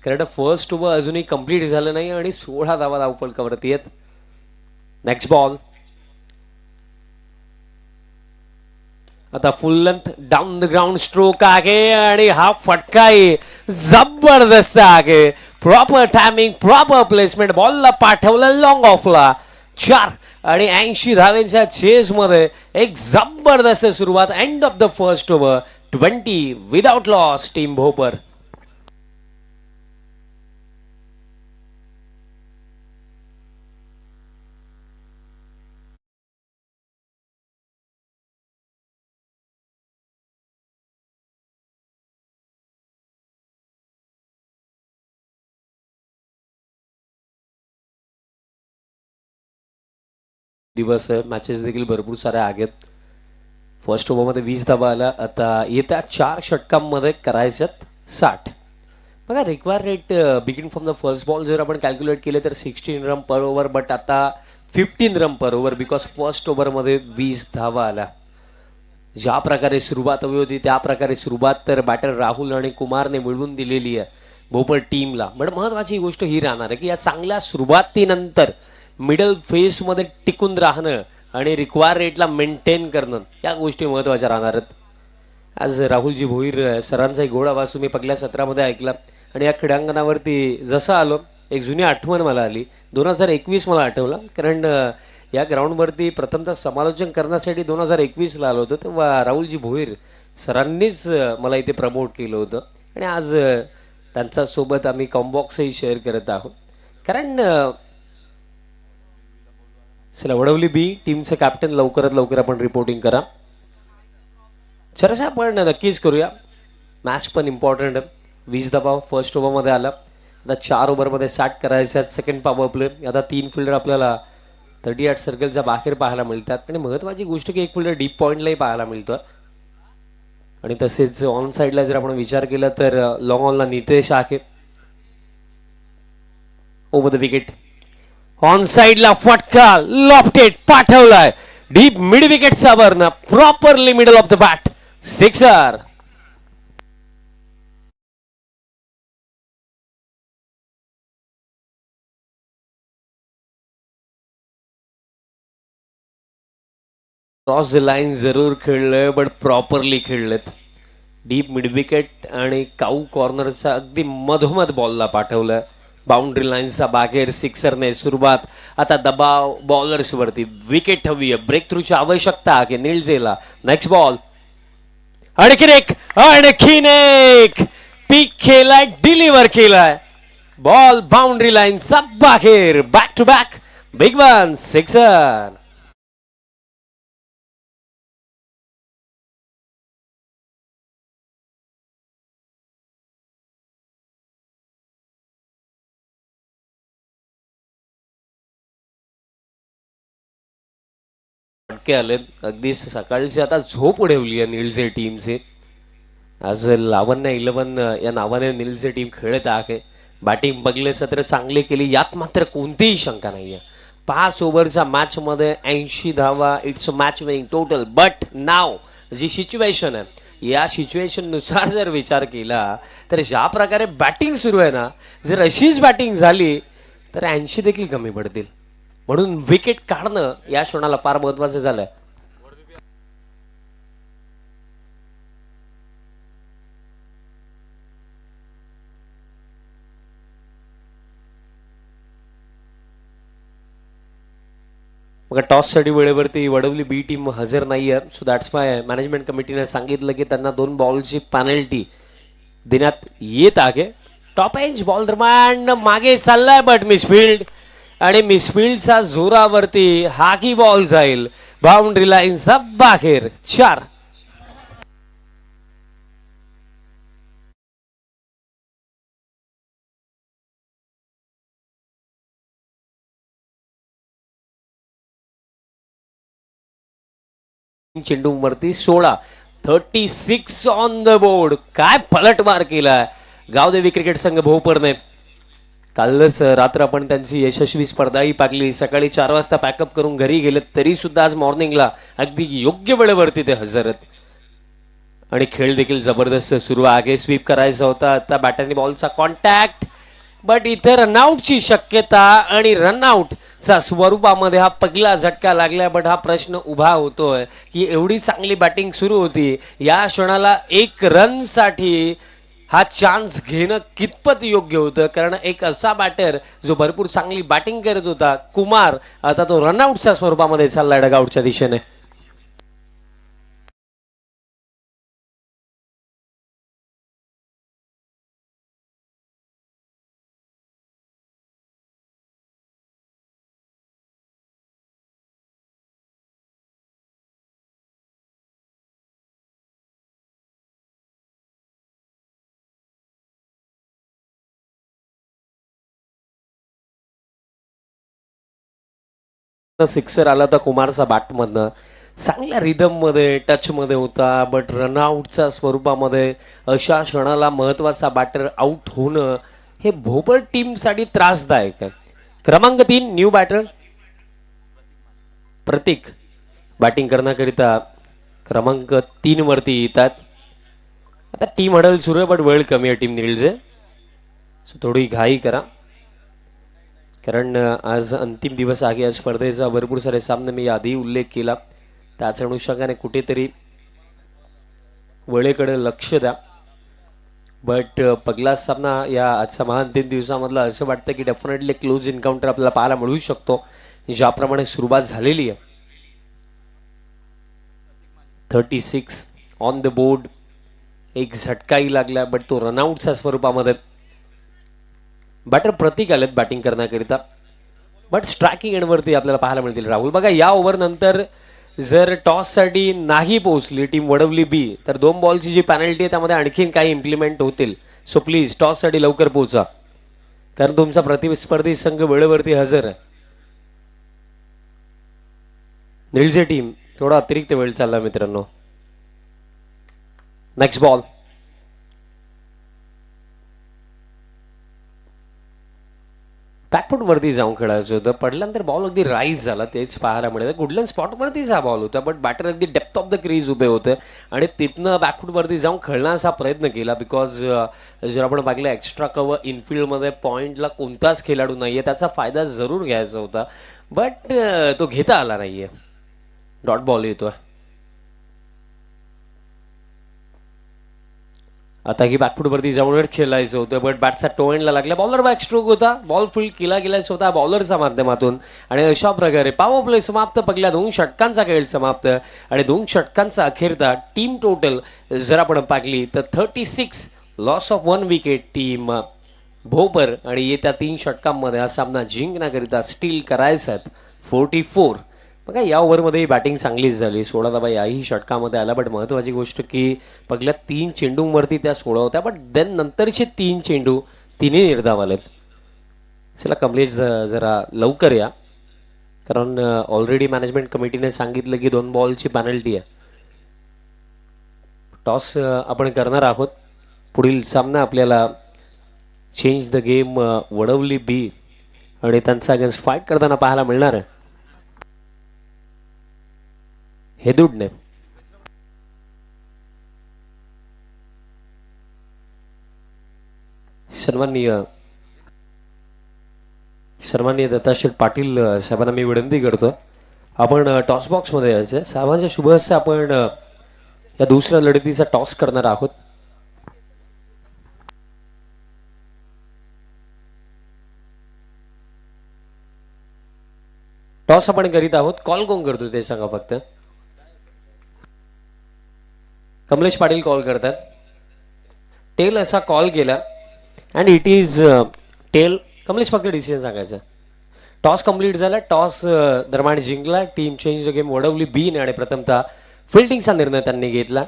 कारण फर्स्ट ओव्हर अजूनही कंप्लीट झालं नाही आणि 16 धावा धावफलकावरती आहेत. नेक्स्ट बॉल आता full length down the ground stroke आहे आणि हा फटकाही जबरदस्त आहे. Proper timing, proper placement. बॉलला पाठवलं लॉंग ऑफला 4 आणि 80 धावेंच्या चेस मध्ये एक जबरदस्त सुरुवात. End of the first over 20 without loss team Bhopar. दिवस मॅचेस देखील भरपूर साऱ्या आहेत. फर्स्ट ओव्हरमध्ये 20 धावा आला. आता येत्या 4 षटकांमध्ये करायच्यात 60. बघा require rate begin from the first ball जर आपण कॅल्क्युलेट केले तर 16 रन पर ओव्हर बट आता 15 run per over because first ओव्हरमध्ये 20 धावा आला. ज्या प्रकारे सुरुवात हवी होती त्या प्रकारे सुरुवात तर बॅटर राहुल आणि कुमारने मिळवून दिलेली आहे भोपर टीमला. पण महत्त्वाची गोष्ट ही राहणार आहे की या चांगल्या सुरुवातीनंतर मिडल फेसमध्ये टिकून राहणं आणि रिक्वायर रेटला मेंटेन करणं या गोष्टी महत्त्वाच्या राहणार आहेत. आज राहुलजी भोईर सरांचा एक गोड आवाज तुम्ही पहिल्या सत्रामध्ये ऐकला आणि या क्रीडांगणावरती जसं आलो एक जुनी आठवण मला आली. 2021 मला आठवलं कारण या ग्राउंडवरती प्रथमतः समालोचन करण्यासाठी 2021ला आलो होतो तेव्हा राहुलजी भोईर सरांनीच मला इथे प्रमोट केलं होतं आणि आज त्यांच्यासोबत आम्ही कॉम्बॉक्सही शेअर करत आहोत. कारण चला वडवली बी टीमचं कॅप्टन लवकरात लवकर आपण रिपोर्टिंग करा. चर्चा आपण नक्कीच करूया. मॅच पण इम्पॉर्टंट आहे. 20 धावा फर्स्ट ओव्हरमध्ये आला. आता 4 ओव्हरमध्ये 60 करायचे आहेत. Second power play. आता 3 फिल्डर आपल्याला 38 सर्कलच्या बाहेर पाहायला मिळतात आणि महत्वाची गोष्ट की एक फिल्डर डीप पॉईंटलाही पाहायला मिळतोय. आणि तसेच ऑन साईडला जर आपण विचार केला तर लॉंग ऑनला नितेश आहे. Over the wicket. ऑन साईडला फटका लॉफ्टेड पाठवलाय डीप मिड विकेटचा वरनं properly middle of the bat. Sixer. Cross the line जरूर खेळलंय बट प्रॉपरली खेळलेत. डीप मिड विकेट आणि काऊ कॉर्नरचा अगदी मधोमध बॉलला पाठवलं. बाउंड्री लाईनचा बाहेर सिक्सरने सुरुवात. आता दबाव बॉलर्स वरती. विकेट हवी आहे. ब्रेक थ्रूची आवश्यकता आहे नीलजेला. Next ball. आणखीन एक पीक केलाय डिलिव्हर केलाय. बॉल बाउंड्री लाईनचा बाहेर. Back to back big one. Sixer. आले अगदी सकाळची आता झोप उडवली आहे नीलचे टीमचे. आज लावण्य 11 या नावाने नीलचे टीम खेळत आहे. बॅटिंग बघले सत्र चांगली केली यात मात्र कोणतीही शंका नाहीये. 5 ओव्हरच्या मॅच मध्ये 80 धावा. It's match winning total. But नाव जी सिच्युएशन आहे या सिच्युएशन नुसार जर विचार केला तर ज्या प्रकारे बॅटिंग सुरू आहे ना, जर अशीच बॅटिंग झाली तर 80 देखील कमी पडतील. म्हणून विकेट काढणं या क्षणाला फार महत्वाचं झालंय. मग टॉस साठी वेळेवरती वडवली बी टीम हजर नाहीये. सो दॅट्स वाय मॅनेजमेंट कमिटीने सांगितलं की त्यांना 2 बॉलची पेनल्टी देण्यात येत आहे. टॉप एज बॉल दरम्यान मागे चाललाय बट मिसफिल्ड आणि मिसफिल्डचा जोरावरती हाकी बॉल जाईल बाउंड्री लाईनचा बाहेर. 4. चेंडूवरती 16. 36 ऑन द बोर्ड. काय पलटवार केलाय गावदेवी क्रिकेट संघ भोपरने. कालच रात्र आपण त्यांची यशस्वी स्पर्धाही पाकली. सकाळी 4 वाजता पॅकअप करून घरी गेले तरी सुद्धा आज मॉर्निंगला अगदी योग्य वेळेवरती ते हजर आहेत. आणि खेळ देखील जबरदस्त सुरू आहे. स्वीप करायचा होता. आता बॅटरनी बॉलचा कॉन्टॅक्ट बट इथे रनआउटची शक्यता आणि रनआउटचा स्वरूपामध्ये हा पहिला झटका लागला. बट हा प्रश्न उभा होतोय की एवढी चांगली बॅटिंग सुरू होती या क्षणाला 1 रनसाठी हा चान्स घेणं कितपत योग्य होतं. कारण एक असा बॅटर जो भरपूर चांगली बॅटिंग करत होता कुमार आता तो रनआउटच्या स्वरूपामध्ये चाललाय डगआउटच्या दिशेने. सिक्सर आला होता कुमारचा बॅटमधनं. चांगल्या रिदम मध्ये टच मध्ये होता बट रनआउटच्या स्वरूपामध्ये अशा क्षणाला महत्वाचा बॅटर आउट होणं हे भोपर टीमसाठी त्रासदायक आहे. क्रमांक 3 न्यू बॅटर प्रतीक बॅटिंग करण्याकरिता क्रमांक 3 वरती येतात. आता टीम हडल सुरू आहे बट वेळ कमी आहे टीम नीलचे. सो थोडी घाई करा कारण आज अंतिम दिवस आहे या स्पर्धेचा. भरपूर सारे सामने मी आधी उल्लेख केला. त्याच अनुषंगाने कुठेतरी वेळेकडे लक्ष द्या. बट पहिला सामना या आजच्या महाअंतिम दिवसामधला असं वाटतं की डेफिनेटली क्लोज एन्काउंटर आपल्याला पाहायला मिळू शकतो ज्याप्रमाणे सुरुवात झालेली आहे. 36 ऑन द बोर्ड. एक झटकाही लागला बट तो रनआउटच्या स्वरूपामध्ये. बॅटर प्रतीक आलेत बॅटिंग करण्याकरिता बट स्ट्रायकिंग एंडवरती आपल्याला पाहायला मिळतील. राहुल बघा या ओव्हर नंतर जर टॉस साठी नाही पोहोचली टीम वडवली बी तर 2 बॉलची जी पेनल्टी आहे त्यामध्ये आणखीन काही इम्प्लिमेंट होतील. सो प्लीज टॉस साठी लवकर पोहोचा. कारण तुमचा प्रतिस्पर्धी संघ वेळेवरती हजर आहे. निळजे टीम थोडा अतिरिक्त वेळ चालला मित्रांनो. Next ball. बॅकफूट वरती जाऊन खेळायचं होतं, पडल्यानंतर बॉल अगदी राईज झाला, तेच पाहायला मिळालं. गुडलँड स्पॉटवरतीच हा बॉल होता, बट बॅटर अगदी डेप्थ ऑफ द क्रीज उभे होते आणि तिथनं बॅकफूटवरती जाऊन खेळण्याचा प्रयत्न केला. बिकॉज जर आपण पाहिलं एक्स्ट्रा कव्हर इनफिल्डमध्ये पॉईंटला कोणताच खेळाडू नाहीये, त्याचा फायदा जरूर घ्यायचा होता, बट तो घेता आला नाहीये. डॉट बॉल येतोय. आता ही बॅकफूटवरती जाऊन खेळायचं होतं, बट बॅटचा टो एंडला लागला. बॉलर बॅक स्ट्रोक होता, बॉल फील्ड केला गेलाच होता बॉलरच्या माध्यमातून आणि अशा प्रकारे पॉवर प्ले समाप्त. पहिल्या 2 षटकांचा खेळ समाप्त आणि 2 षटकांचा अखेरता टीम टोटल जर आपण पाहिली तर 36, loss of 1 wicket team Bhopar. आणि येत्या 3 षटकांमध्ये हा सामना जिंकण्याकरिता स्टील करायचा 44. बघा या ओव्हरमध्ये बॅटिंग चांगलीच झाली. 16 धावा याही षटकामध्ये आला, बट महत्त्वाची गोष्ट की पहिल्या 3 चेंडूंवरती त्या 16 होत्या, बट देन नंतरचे 3 चेंडू तिन्ही निर्धाव आलेत. चला कमलेश जरा लवकर या, कारण ऑलरेडी मॅनेजमेंट कमिटीने सांगितलं की 2 बॉलची पॅनल्टी आहे. टॉस आपण करणार आहोत. पुढील सामना आपल्याला चेंज द गेम वडवली बी आणि त्यांचा अगेन्स्ट फाईट करताना पाहायला मिळणार आहे हेदुडने. सन्माननीय दत्ताश्री पाटील साहेबांना मी विनंती करतो, आपण टॉस बॉक्समध्ये यायचं. साहेबांच्या शुभ हस्ते आपण या दुसऱ्या लढतीचा टॉस करणार आहोत. टॉस आपण करीत आहोत. कॉल कोण करतो ते सांगा फक्त. कमलेश पाटील कॉल करतात. टेल असा कॉल केला and it is tail. Kamlesh फक्त डिसिजन सांगायचं. टॉस कंप्लीट झाला. टॉस दरम्यान जिंकला team change the game Vadavali बीने आणि प्रथमतः फिल्डिंगचा निर्णय त्यांनी घेतला.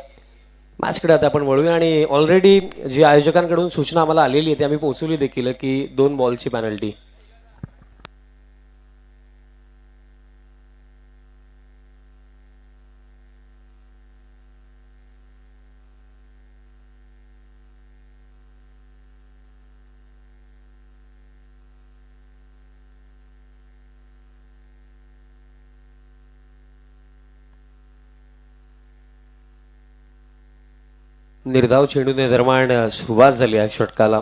मॅचकडे आता आपण वळूया आणि ऑलरेडी जी आयोजकांकडून सूचना आम्हाला आलेली आहे ती आम्ही पोहोचवली देखील की 2 बॉलची पॅनल्टी. निर्धाव चेंडूने दरम्यान सुरुवात झाली आहे षटकाला.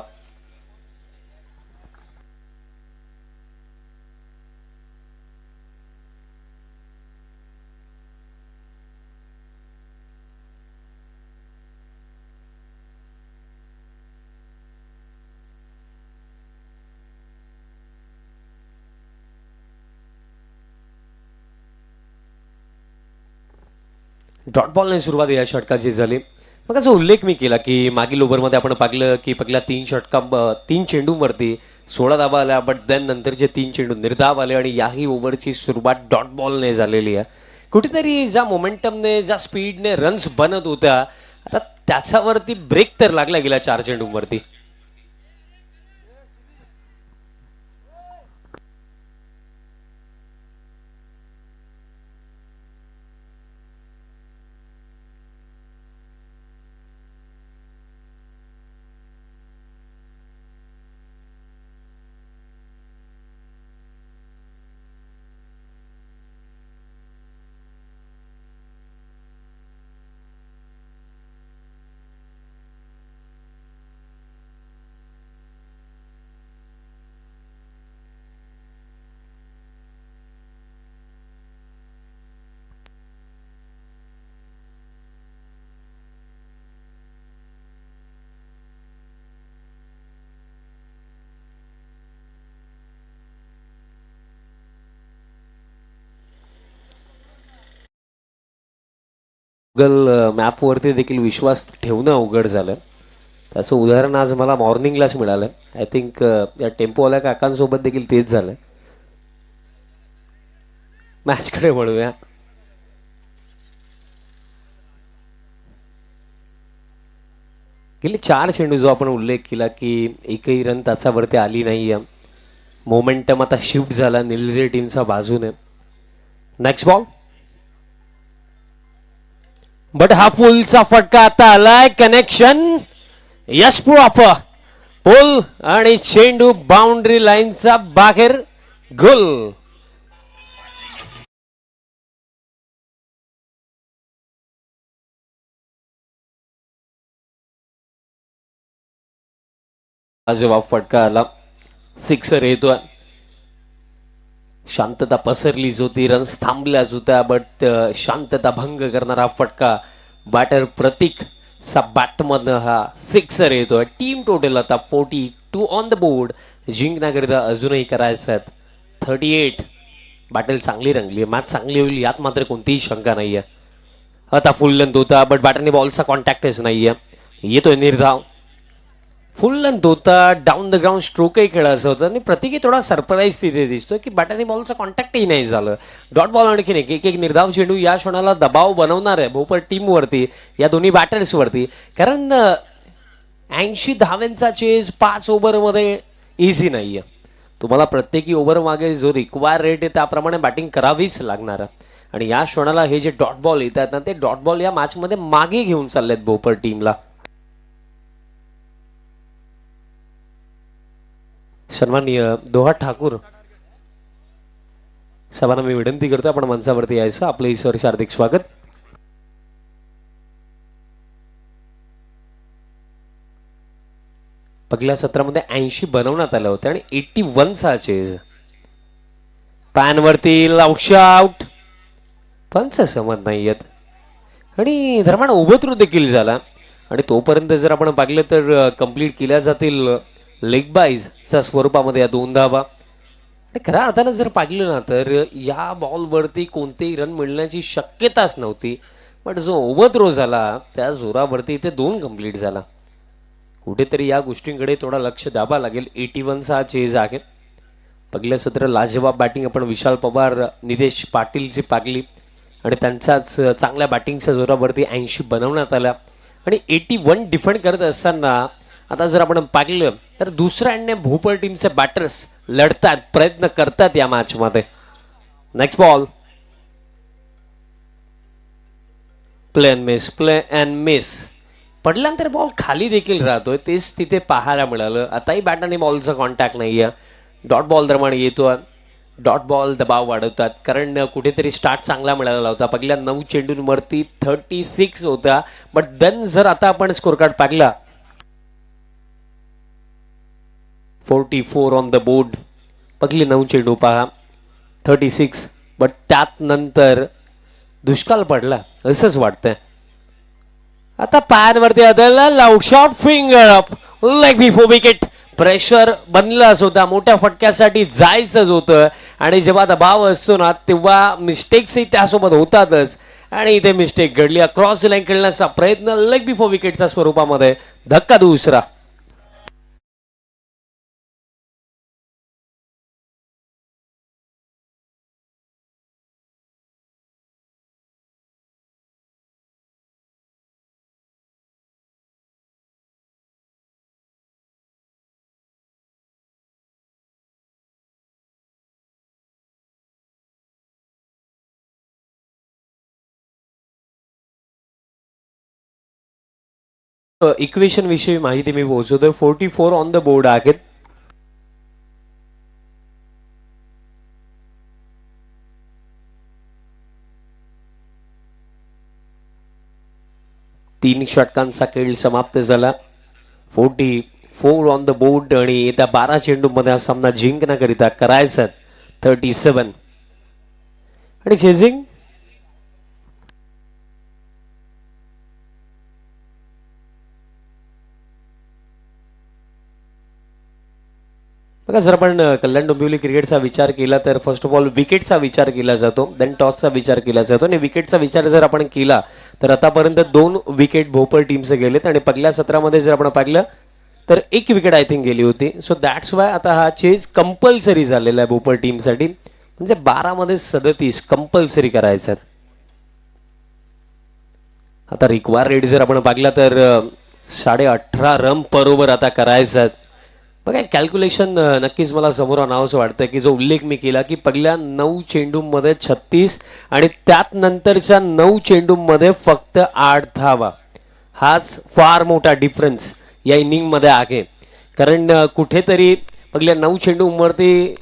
डॉट बॉलने सुरुवात या षटकाची झाली. मग जो उल्लेख मी केला की मागील ओव्हरमध्ये आपण पाहिलं की पहिल्या 3 चेंडूंवरती 16 धावा आल्या, बट देन नंतरचे 3 चेंडू निर्धाव आले आणि याही ओव्हरची सुरुवात डॉट बॉलने झालेली आहे. कुठेतरी ज्या मोमेंटमने ज्या स्पीडने रन्स बनत होत्या आता त्याच्यावरती ब्रेक तर लागला गेला 4 चेंडूंवरती. गुगल मॅपवरती देखील विश्वास ठेवणं अवघड झालं. त्याचं उदाहरण आज मला मॉर्निंगलाच मिळालं. आय थिंक या टेम्पोवाल्या काकांसोबत देखील तेच झालं. मॅचकडे वळूया. गेले 4 चेंडू जो आपण उल्लेख केला की एकही रन त्याच्यावरती आली नाही आहे. मोमेंटम आता शिफ्ट झाला निलजे टीमच्या बाजूने. नेक्स्ट बॉल, बट हा फुलचा फटका आता आलाय. कनेक्शन यस प्रॉपर पुल आणि चेंडू बाउंड्री लाईनचा बाहेर. गोल. जवाब फटका आला, सिक्सर येतोय. शांतता पसरलीच होती, रन्स थांबल्याच होत्या, बट शांतता भंग करणारा फटका बॅटर प्रतीक सा बॅटमधनं हा सिक्सर येतोय. टीम टोटल आता 42 ऑन द बोर्ड. जिंकण्याकरिता अजूनही करायचं आहेत 38. बॅटल चांगली रंगली, मॅच चांगली होईल यात मात्र कोणतीही शंका नाहीये. आता फुल लेंथ होता, बट बॅटरने बॉलचा कॉन्टॅक्टच नाहीये. येतोय निर्धाव. फुल लेंथ होता, डाऊन द ग्राउंड स्ट्रोकही खेळायचं होतं आणि प्रत्येकी थोडा सरप्राईज तिथे दिसतोय की बॅटरने बॉलचा कॉन्टॅक्टही नाही झालं. डॉट बॉल आणखीन एक एक निर्धाव चेंडू या क्षणाला दबाव बनवणार आहे भोपर टीमवरती, या दोन्ही बॅटर्सवरती. कारण 80 धाव्यांचा चेज 5 ओव्हरमध्ये इझी नाही आहे. तुम्हाला प्रत्येकी ओव्हर मागे जो रिक्वायर रेट आहे त्याप्रमाणे बॅटिंग करावीच लागणार आहे. आणि या क्षणाला हे जे डॉट बॉल येत आहेत ना, ते डॉट बॉल या मॅचमध्ये मागे घेऊन चाललेत भोपर टीमला. सन्माननीय दोहा ठाकूर साहेबांना मी विनंती करतो आपण मंचावरती यायचं. आपलं ईश्वर हार्दिक स्वागत. पहिल्या सत्रामध्ये 80 बनवण्यात आले होते आणि 81 चा चेज. पॅनवरती आउट, पंच समज नाही आहेत आणि दरम्यान ओव्हरथ्रो देखील झाला. आणि तोपर्यंत जर आपण पाहिलं तर कंप्लीट केल्या जातील लेग बाईजच्या स्वरूपामध्ये या 2 धावा. आणि खऱ्या अर्थानं जर पाहिलं ना तर या बॉलवरती कोणतेही रन मिळण्याची शक्यताच नव्हती, बट जो ओव्हरथ्रो झाला त्या जोरावरती इथे 2 कंप्लीट झाला. कुठेतरी या गोष्टींकडे थोडा लक्ष द्यावा लागेल. 81 चा चेज आहे. पहिलं सत्र लाजवाब बॅटिंग आपण विशाल पवार, नितेश पाटीलची पागली आणि त्यांच्याच चांगल्या बॅटिंगच्या जोरावरती 80 बनवण्यात आल्या. आणि 81 डिफेंड करत असताना आता जर आपण पाहिलं तर दुसऱ्या एंडने भोपर टीमचे बॅटर्स लढतात, प्रयत्न करतात या मॅचमध्ये. Next ball, play and miss. पडल्यानंतर बॉल खाली देखील राहतोय, तेच तिथे पाहायला मिळालं. आताही बॅटरने बॉलचा कॉन्टॅक्ट नाहीये. डॉट बॉल दरम्यान येतोय. डॉट बॉल दबाव वाढवतात कारण कुठेतरी स्टार्ट चांगला मिळाला होता. पहिल्या 9 चेंडूंवरती 36 होता, बट देन जर आता आपण स्कोर कार्ड पाहिला 44 ऑन द बोर्ड. पहिली 9 चेंडू पहा 36, बट त्यात नंतर दुष्काळ पडला असंच वाटतंय. आता पॅनवरती आदळला, loud shot, finger up, leg before wicket. Pressure बनलाच होता, मोठ्या फटक्यासाठी जायचंच होतं. आणि जेव्हा दबाव असतो ना तेव्हा मिस्टेक्सही त्यासोबत होतातच. आणि इथे मिस्टेक घडली. क्रॉस लाईन खेळण्याचा प्रयत्न, लेग बिफोर विकेटच्या स्वरूपामध्ये धक्का दुसरा. इक्वेशन विषयी माहिती मी पोहोचवतोय. 44 ऑन द बोर्ड आहेत. तीन षटकांचा खेळ समाप्त झाला. 44 ऑन द बोर्ड आणि येत्या 12 चेंडूमध्ये हा सामना जिंकण्याकरिता करायचा 37. आणि चेजिंग बघा, जर आपण कल्याण डोंबिवली क्रिकेटचा विचार केला तर फर्स्ट ऑफ ऑल विकेटचा विचार केला जातो, देन टॉसचा विचार केला जातो. आणि विकेटचा विचार जर आपण केला तर आतापर्यंत 2 विकेट भोपर टीमचे गेलेत आणि पहिल्या सत्रामध्ये जर आपण पाहिलं तर 1 विकेट आय थिंक गेली होती. सो दॅट्स वाय आता हा चेज कंपल्सरी झालेला आहे भोपर टीमसाठी. म्हणजे 12 मध्ये 37 कंपल्सरी करायचं. आता रिक्वायर रेट जर आपण पाहिला तर 18.5 रन बरोबर आता करायचं. बघा कॅल्क्युलेशन नक्कीच मला समोर आणावंसं वाटतं की जो उल्लेख मी केला की पहिल्या 9 चेंडूंमध्ये 36 आणि त्यात नंतरच्या 9 चेंडूंमध्ये फक्त 8 धावा. हाच फार मोठा डिफरन्स या इनिंगमध्ये आहे. कारण कुठेतरी पहिल्या 9 चेंडूंवरती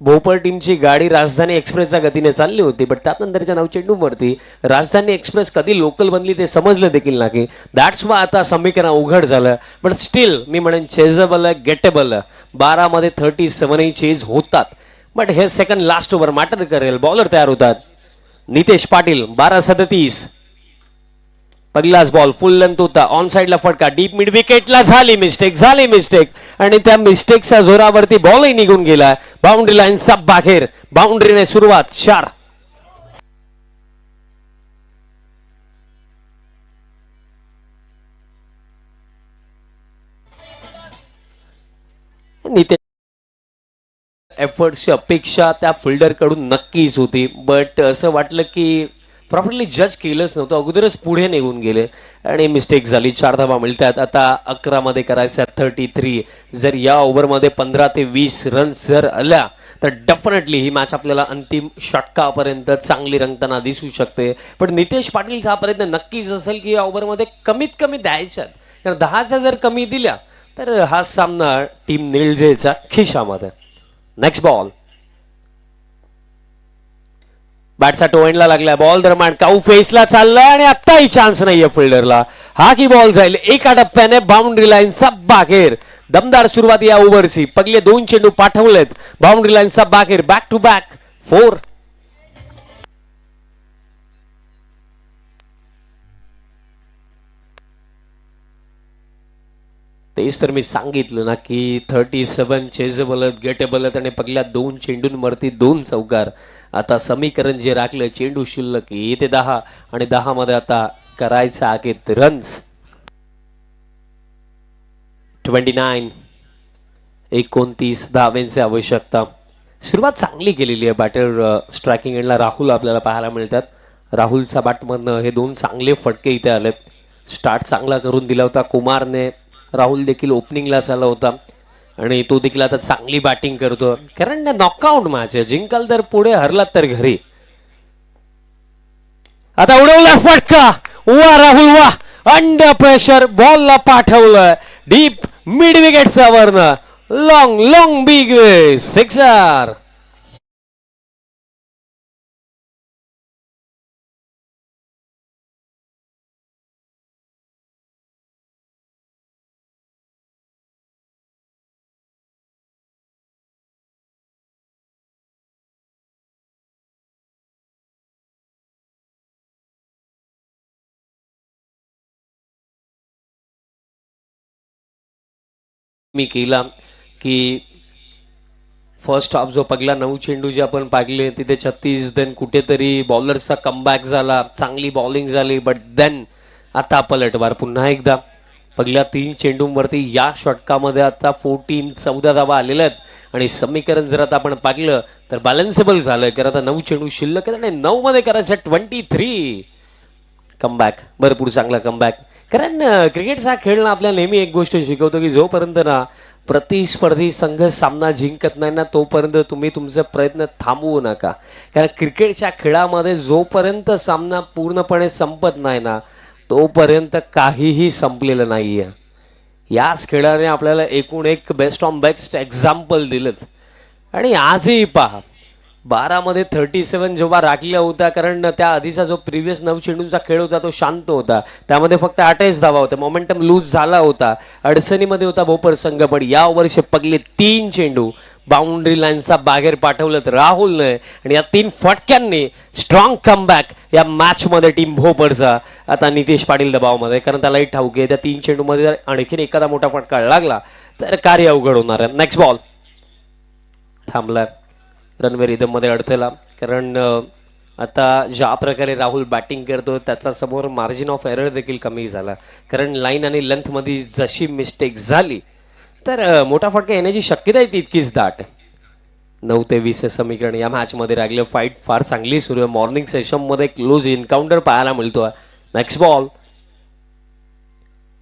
भोपर टीमची गाडी राजधानी एक्सप्रेसच्या गतीने चालली होती, बट त्यानंतरच्या 9 चेंडूंवरती राजधानी एक्सप्रेस कधी लोकल बनली ते समजलं देखील नाही. दॅट्स वा आता समीकरण उघड झालं. बट स्टील मी म्हणेन चेजेबल आहे, गेटेबल. 12 मध्ये 37 चेज होतात, बट हे सेकंड लास्ट ओव्हर मॅटर करेल. बॉलर तयार होतात. नितेश पाटील 12-37. पहिलाच बॉल फुल लेंथ होता, ऑन साइडला फटका, डीप मिड विकेटला झाली मिस्टेक आणि त्या मिस्टेकच्या जोरावरती बॉलही निघून गेला. बाउंड्री लाईनचा बाहेर. बाउंड्रीने सुरुवात 4. नितेश एफर्ट्सची अपेक्षा त्या फिल्डर कडून नक्कीच होती, बट असं वाटलं की प्रॉपरली जज केलंच नव्हतं. अगोदरच पुढे निघून गेले आणि मिस्टेक झाली. 4 धावा मिळतात. आता 11 मध्ये करायचं 33. जर या ओव्हरमध्ये 15 ते 20 रन्स जर आल्या तर डेफिनेटली ही मॅच आपल्याला अंतिम षटकापर्यंत चांगली रंगताना दिसू शकते. पण नितेश पाटीलचा हा प्रयत्न नक्कीच असेल की या ओव्हरमध्ये कमीत कमी द्यायच्यात, कारण 10च्या जर कमी दिल्या तर हा सामना टीम निळजेच्या खिशामध्ये. Next ball. बॅटचा टोएंडला लागला. बॉल दरम्यान काऊ फेसला चाललाय आणि आत्ताही चान्स नाहीये फिल्डरला. हा की बॉल जाईल एका टप्प्याने बाउंड्री लाईनचा बाहेर. दमदार सुरुवात या ओव्हरची. पहिले 2 चेंडू पाठवलेत बाउंड्री लाईनचा बाहेर. Back to back 4. तेच तर मी सांगितलं ना की 37 चेजेबल आहेत, गेटेबल आहेत आणि पहिल्या 2 चेंडूंवरती 2 चौकार. आता समीकरण जे राखलं, चेंडू शिल्लक येते 10 आणि 10 मध्ये आता करायचं आहेत रन्स 29. 29 धावांची आवश्यकता. सुरुवात चांगली केलेली आहे. बॅटर स्ट्रायकिंग एंडला राहुल आपल्याला पाहायला मिळतात. राहुलचा बॅटमधनं हे 2 चांगले फटके इथे आले. स्टार्ट चांगला करून दिला होता कुमारने. राहुल देखील ओपनिंगला चालला होता आणि तो देखील आता चांगली बॅटिंग करतो, कारण नॉकआउट मॅच आहे. जिंकाल तर पुढे, हरलात तर घरी. आता उडवला फटका. वा राहुल वा. अंडर प्रेशर बॉलला पाठवलं डीप मिड विकेटचा वरनं. Long big 6. मी केला की फर्स्ट हाफ जो पहिला 9 चेंडू जे आपण पाहिले तिथे 36, देन कुठेतरी बॉलरचा कमबॅक झाला, चांगली बॉलिंग झाली, बट देन आता पलटवार पुन्हा एकदा. पहिल्या 3 चेंडूंवरती या षटकामध्ये आता 14 धावा आलेल्या आहेत आणि समीकरण जर आता आपण पाहिलं तर बॅलन्सेबल झालंय, कारण आता 9 चेंडू शिल्लक आहेत आणि 9 मध्ये करायचं 23. कमबॅक, भरपूर चांगला कमबॅक. कारण क्रिकेटचा खेळणं आपल्याला नेहमी एक गोष्ट शिकवतो की जोपर्यंत ना प्रतिस्पर्धी संघ सामना जिंकत नाही ना तोपर्यंत तुम्ही तुमचे प्रयत्न थांबवू नका. कारण क्रिकेटच्या खेळामध्ये जोपर्यंत सामना पूर्णपणे संपत नाही ना तोपर्यंत काहीही संपलेलं नाही आहे. याच खेळाने आपल्याला एकूण एक बेस्ट ऑन बेस्ट एक्झाम्पल दिलं आणि आजही पहा 12 मध्ये 37 जेव्हा राखल्या होत्या, कारण त्या आधीचा जो प्रिव्हियस 9 चेंडूंचा खेळ होता तो शांत होता, त्यामध्ये फक्त 28 धावा होत्या, मोमेंटम लूज झाला होता, अडचणीमध्ये होता भोपर संघ. पण या वर्षी पगले 3 चेंडू बाउंड्री लाईनचा बाहेर पाठवलं राहुलने आणि या 3 फटक्यांनी स्ट्रॉंग कमबॅक या मॅच मध्ये टीम भोपरचा. आता नितेश पाटील दबावामध्ये, कारण त्यालाही ठाऊक आहे त्या 3 चेंडूमध्ये जर आणखीन एखादा मोठा फटका लागला तर कार्य अवघड होणार आहे. नेक्स्ट बॉल थांबलाय रनवे रिदम मध्ये अडथळा, कारण आता ज्या प्रकारे राहुल बॅटिंग करतो त्याचा समोर मार्जिन ऑफ एरर देखील कमी झाला, कारण लाईन आणि लेंथ मध्ये जशी मिस्टेक झाली तर मोठा फटका येण्याची शक्यता आहे तितकीच दाट. 9 ते 20 समीकरण या मॅच मध्ये राहिलं. फाईट फार चांगली सुरू आहे. मॉर्निंग सेशन मध्ये क्लोज एन्काउंटर पाहायला मिळतो. Next ball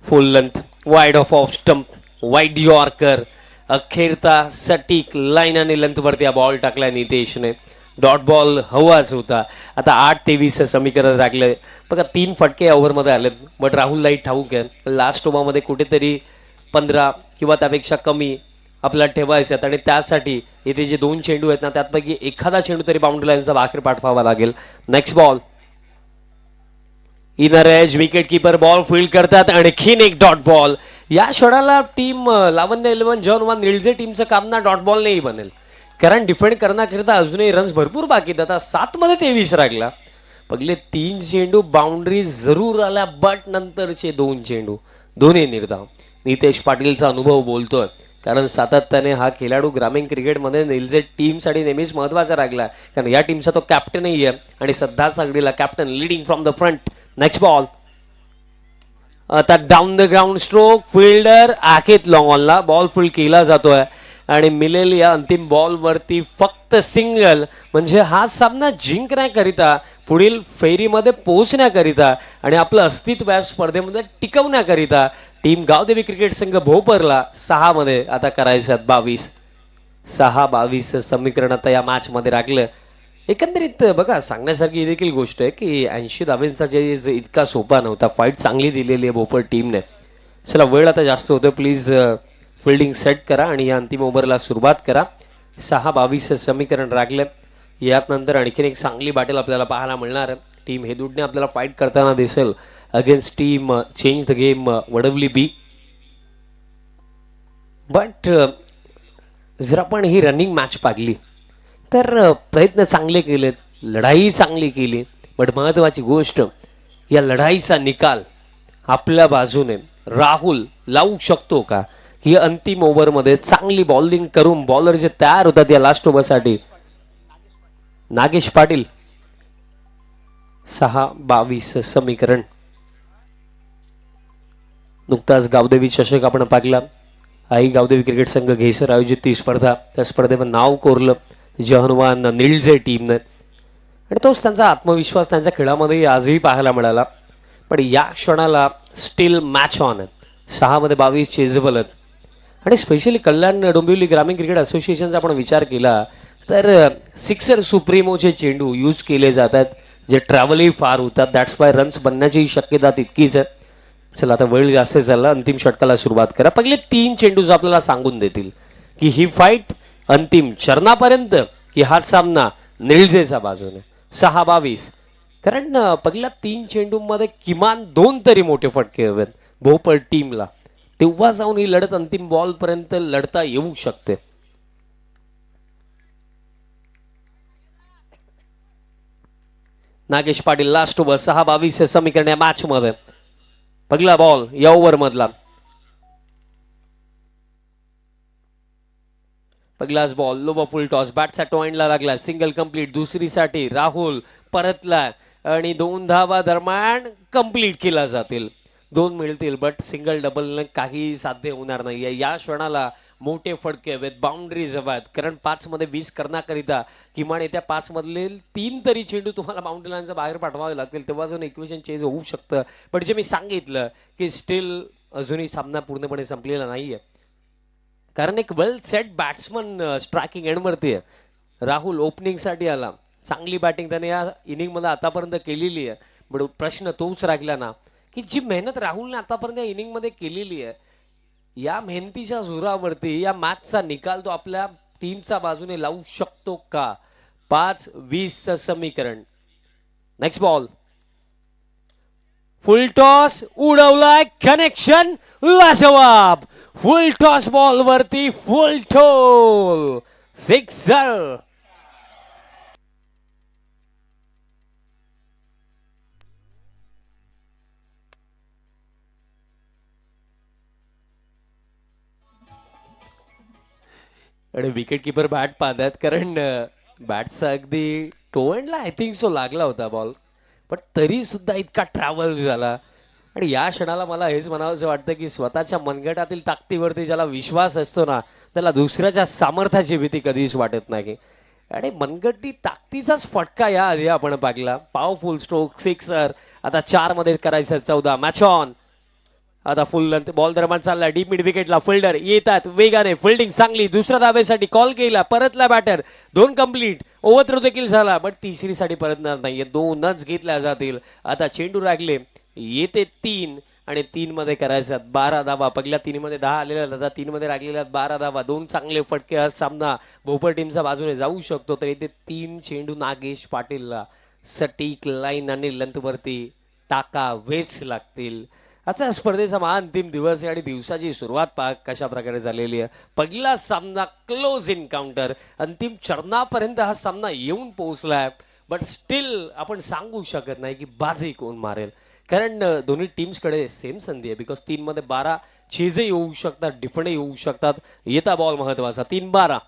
full length wide off stump wide yorker अखेरता सटीक लाईन आणि लेंथ वरती हा बॉल टाकलाय नितेशने. डॉट बॉल हवाच होता. आता 8-23 समीकरण राखलं बघा. 3 फटके ओव्हरमध्ये आले बट राहुललाही ठाऊक आहे लास्ट ओव्हरमध्ये कुठेतरी 15 किंवा त्यापेक्षा कमी आपल्याला ठेवायचे आहेत आणि त्यासाठी इथे जे 2 चेंडू आहेत ना त्यापैकी एखादा चेंडू तरी बाउंड्री लाईनचा बाहेर पाठवावा लागेल. Next ball inner age wicket keeper ball field करतात. आणखीन एक डॉट बॉल. या क्षणाला टीम लावण्य 11 जॉन वन निळजे टीमचं काम ना डॉट बॉल नाही बनेल कारण डिफेंड करण्याकरिता अजूनही रन्स भरपूर बाकी आहेत. आता 7 मध्ये 23 राखला. पहिले 3 चेंडू बाउंड्री जरूर आल्या बट नंतरचे 2 चेंडू दोन्ही निर्धाव. नितेश पाटीलचा अनुभव बोलतोय कारण सातत्याने हा खेळाडू ग्रामीण क्रिकेटमध्ये निळजे टीमसाठी नेहमीच महत्वाचा राहिला कारण या टीमचा तो कॅप्टनही आहे आणि सध्या सांगलीला captain leading from the front. Next ball आता down the ground stroke fielder आखेत लॉंग ऑनला बॉल फील्ड केला जातोय आणि मिलेल या अंतिम बॉलवरती फक्त सिंगल म्हणजे हा सामना जिंकण्याकरिता पुढील फेरीमध्ये पोहोचण्याकरिता आणि आपलं अस्तित्व या स्पर्धेमध्ये टिकवण्याकरिता टीम गावदेवी क्रिकेट संघ भोपरला 6 मध्ये आता करायचं 22. 6-22 समीकरण आता या मॅच मध्ये राखलं. एकंदरीत बघा सांगण्यासारखी देखील गोष्ट आहे की 80 धाब्यांचा जे इतका सोपा नव्हता. फाईट चांगली दिलेली आहे भोपर टीमने. चला वेळ आता जास्त होतोय प्लीज फिल्डिंग सेट करा आणि या अंतिम ओव्हरला सुरुवात करा. 6-22 समीकरण राखलं. यात नंतर आणखीन एक चांगली बॅटल आपल्याला पाहायला मिळणार. टीम हेदूडने आपल्याला फाईट करताना दिसेल against team change the game Vadavali B. But जर आपण ही रनिंग मॅच पाहिली तर प्रयत्न चांगले केलेत लढाई चांगली केली बट महत्त्वाची गोष्ट या लढाईचा निकाल आपल्या बाजूने राहुल लावू शकतो का की अंतिम ओव्हरमध्ये चांगली बॉलिंग करून बॉलर जे तयार होतात या लास्ट ओव्हरसाठी. नागेश पाटील 6-22 समीकरण. नुकताच गावदेवी चषक आपण पाहिला. आई गावदेवी क्रिकेट संघ घेसर आयोजित ती स्पर्धा. त्या स्पर्धेवर नाव कोरलं जहनवान निळजे टीमने आणि तोच त्यांचा आत्मविश्वास त्यांच्या खेळामध्ये आजही पाहायला मिळाला. पण या क्षणाला स्टील मॅच ऑन आहे. 6 मध्ये 22 चेजेबल आहेत आणि स्पेशली कल्याण डोंबिवली ग्रामीण क्रिकेट असोसिएशनचा आपण विचार केला तर सिक्सर सुप्रीमोचे चेंडू यूज केले जातात जे ट्रॅव्हलही फार होतात. दॅट्स वाय रन्स बनण्याची शक्यता तितकीच आहे. चला आता वेळ जास्त झाला. अंतिम षटकाला सुरुवात करा. पहिले 3 चेंडूज आपल्याला सांगून देतील की ही फाईट अंतिम चरणापर्यंत की हा सामना निळजेचा बाजूने. 6-22 कारण पहिल्या 3 चेंडूमध्ये किमान 2 तरी मोठे फटके हवेत भोपर टीमला. तेव्हा जाऊन ही लढत अंतिम बॉल पर्यंत लढता येऊ शकते. Nagesh Patil last over. 6-22 समीकरण या मॅच मध्ये. पहिला बॉल या ओव्हर मधला. पहिलाच बॉल लो फुल टॉस बॅटचा टॉइंटला लागला. Single complete. दुसरीसाठी राहुल परतला आणि 2 धावा दरम्यान कंप्लीट केला जातील. 2 मिळतील बट सिंगल डबल काही साध्य होणार नाही. या क्षणाला मोठे फटके हवेत बाउंड्रीज हव्यात कारण 5 मध्ये 20 करण्याकरिता किमान येत्या 5 मधले 3 तरी चेंडू तुम्हाला बाउंड्री लाईनचा बाहेर पाठवावे लागतील तेव्हा अजून इक्वेशन चेंज होऊ शकतं. पण जे मी सांगितलं की स्टील अजूनही सामना पूर्णपणे संपलेला नाहीये कारण एक वेल सेट बॅट्समन स्ट्रायकिंग एंडवरती आहे. राहुल ओपनिंगसाठी आला. चांगली बॅटिंग त्याने या इनिंगमध्ये आतापर्यंत केलेली आहे. पण प्रश्न तोच राहिला ना की जी मेहनत राहुलने आतापर्यंत या इनिंगमध्ये केलेली आहे या मेहनतीच्या जोरावरती या मॅचचा निकाल तो आपल्या टीमच्या बाजूने लावू शकतो का. 5-20 समीकरण. नेक्स्ट बॉल फुल टॉस उडवलाय. कनेक्शन लाजवाब. फुल टॉस बॉल वरती फुल ठोल. सिक्सर. आणि विकेट किपर बॅट पाहतात कारण बॅटचा अगदी टोएंडला आय थिंक सो लागला होता बॉल पण तरी सुद्धा इतका ट्रॅव्हल झाला. आणि या क्षणाला मला हेच म्हणावंसं वाटतं की स्वतःच्या मनगटातील ताकदीवरती ज्याला विश्वास असतो ना त्याला दुसऱ्याच्या सामर्थ्याची भीती कधीच वाटत नाही. आणि मनगटी ताकदीचाच फटका या आधी आपण पाहिला. Powerful stroke sixer. आता 4 मध्ये करायचं 14. Match on. आता फुल बॉल दरम्यान चालला डीप मिड विकेटला फिल्डर येतात वेगाने फिल्डिंग चांगली दुसऱ्या धावेसाठी कॉल केला परतला बॅटर 2 कंप्लीट ओव्हर देखील झाला बट तिसरीसाठी परतणार नाहीये 2च घेतल्या जातील आता चेंडू राखले येते 3 आणि 3 मध्ये करायच्यात 12 धावा पहिल्या 3 मध्ये 10 आलेल्या आता 3 मध्ये राखलेल्या 12 धावा 2 चांगले फटके हा सामना भोपर टीमच्या बाजूने जाऊ शकतो तर इथे 3 चेंडू नागेश पाटीलला सटीक लाईन आणि लेंथ वरती टाकावेच लागतील आजचा स्पर्धेचा महाअंतिम दिवस आहे आणि दिवसाची सुरुवात पहा कशा प्रकारे झालेली आहे पहिला सामना क्लोज एन्काउंटर अंतिम चरणापर्यंत हा सामना येऊन पोहोचलाय बट स्टील आपण सांगू शकत नाही की बाजी कोण मारेल कारण दोन्ही टीम्स कडे सेम संधी आहे बिकॉज 3 मध्ये 12 चेजे येऊ शकतात डिफेंड येऊ शकतात येता बॉल महत्वाचा 3-12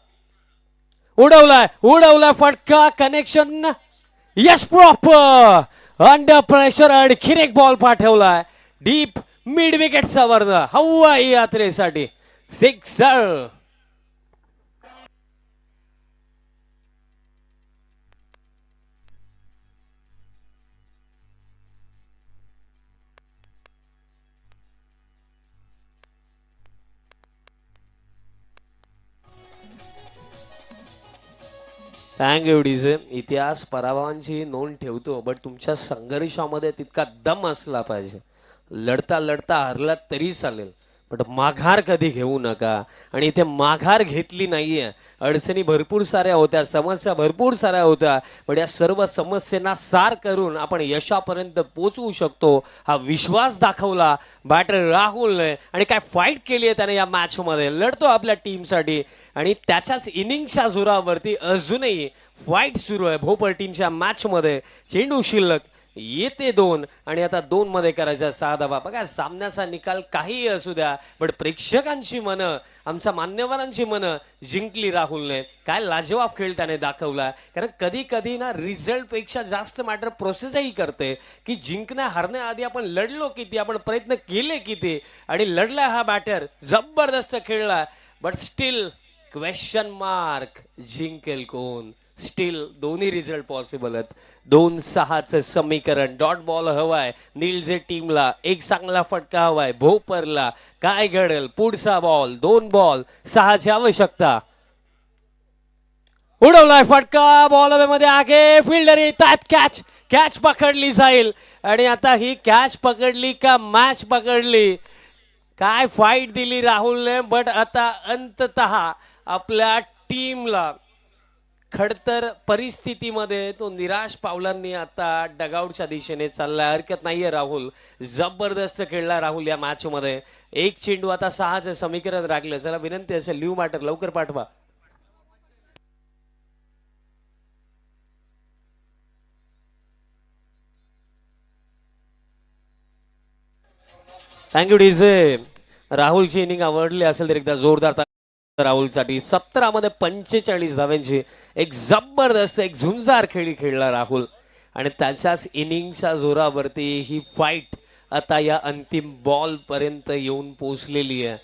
उडवलाय फटका connection yes proper under pressure आणखीन एक बॉल पाठवलाय डीप मिड विकेटचा वर्ण हवाई यात्रेसाठी 6 थँक्यू डीजे इतिहास पराभवांची नोंद ठेवतो बट तुमच्या संघर्षामध्ये तितका दम असला पाहिजे लढता लढता हरला तरी चालेल बट माघार कधी घेऊ नका आणि इथे माघार घेतली नाहीये अडचणी भरपूर साऱ्या होत्या समस्या भरपूर साऱ्या होत्या पण या सर्व समस्यांना सार करून आपण यशापर्यंत पोहोचवू शकतो हा विश्वास दाखवला बॅटर राहुलने आणि काय फाईट केली आहे त्याने या मॅच मध्ये लढतो आपल्या टीमसाठी आणि त्याच्याच इनिंगच्या जोरावरती अजूनही फाईट सुरू आहे भोपर टीमच्या मॅच मध्ये चेंडू शिल्लक येते 2 आणि आता 2 मध्ये करायचा 6 धावा बघा सामन्याचा निकाल काही असू द्या पण प्रेक्षकांची मनं आमच्या मान्यवरांची मनं जिंकली राहुलने काय लाजवाब खेळ त्याने दाखवला कारण कधी कधी ना रिझल्ट पेक्षा जास्त मॅटर प्रोसेसही करते की जिंकण्या हरण्याआधी आपण लढलो किती आपण प्रयत्न केले किती आणि लढला हा बॅटर जबरदस्त खेळला बट स्टील क्वेश्चन मार्क जिंकेल कोण स्टील दोन्ही रिझल्ट पॉसिबल आहेत 2-6चं समीकरण डॉट बॉल हवाय नीलजे टीमला एक चांगला फटका हवाय भोपरला काय घडेल पुढचा बॉल 2 बॉल 6ची आवश्यकता उडवलाय फटका बॉल मध्ये आगे फिल्डर येतात कॅच पकडली जाईल आणि आता ही कॅच पकडली का मॅच पकडली काय फाईट दिली राहुलने बट आता अंततः आपल्या टीमला खडतर परिस्थितीमध्ये तो निराश पावलांनी आता डगआउटच्या दिशेने चाललाय हरकत नाहीये राहुल जबरदस्त खेळला राहुल या मॅच मध्ये एक चेंडू आता 6चं समीकरण राखलं चला विनंती असेल लिव्ह मॅटर लवकर पाठवा थँक्यू डीजे राहुलची इनिंग आवडली असेल तर एकदा जोरदार राहुलसाठी 17 मध्ये 45 धाव्यांची एक जबरदस्त एक झुंजार खेळी खेळला राहुल आणि त्याच्याच इनिंगच्या जोरावरती ही फाईट आता या अंतिम बॉल पर्यंत येऊन पोहोचलेली आहे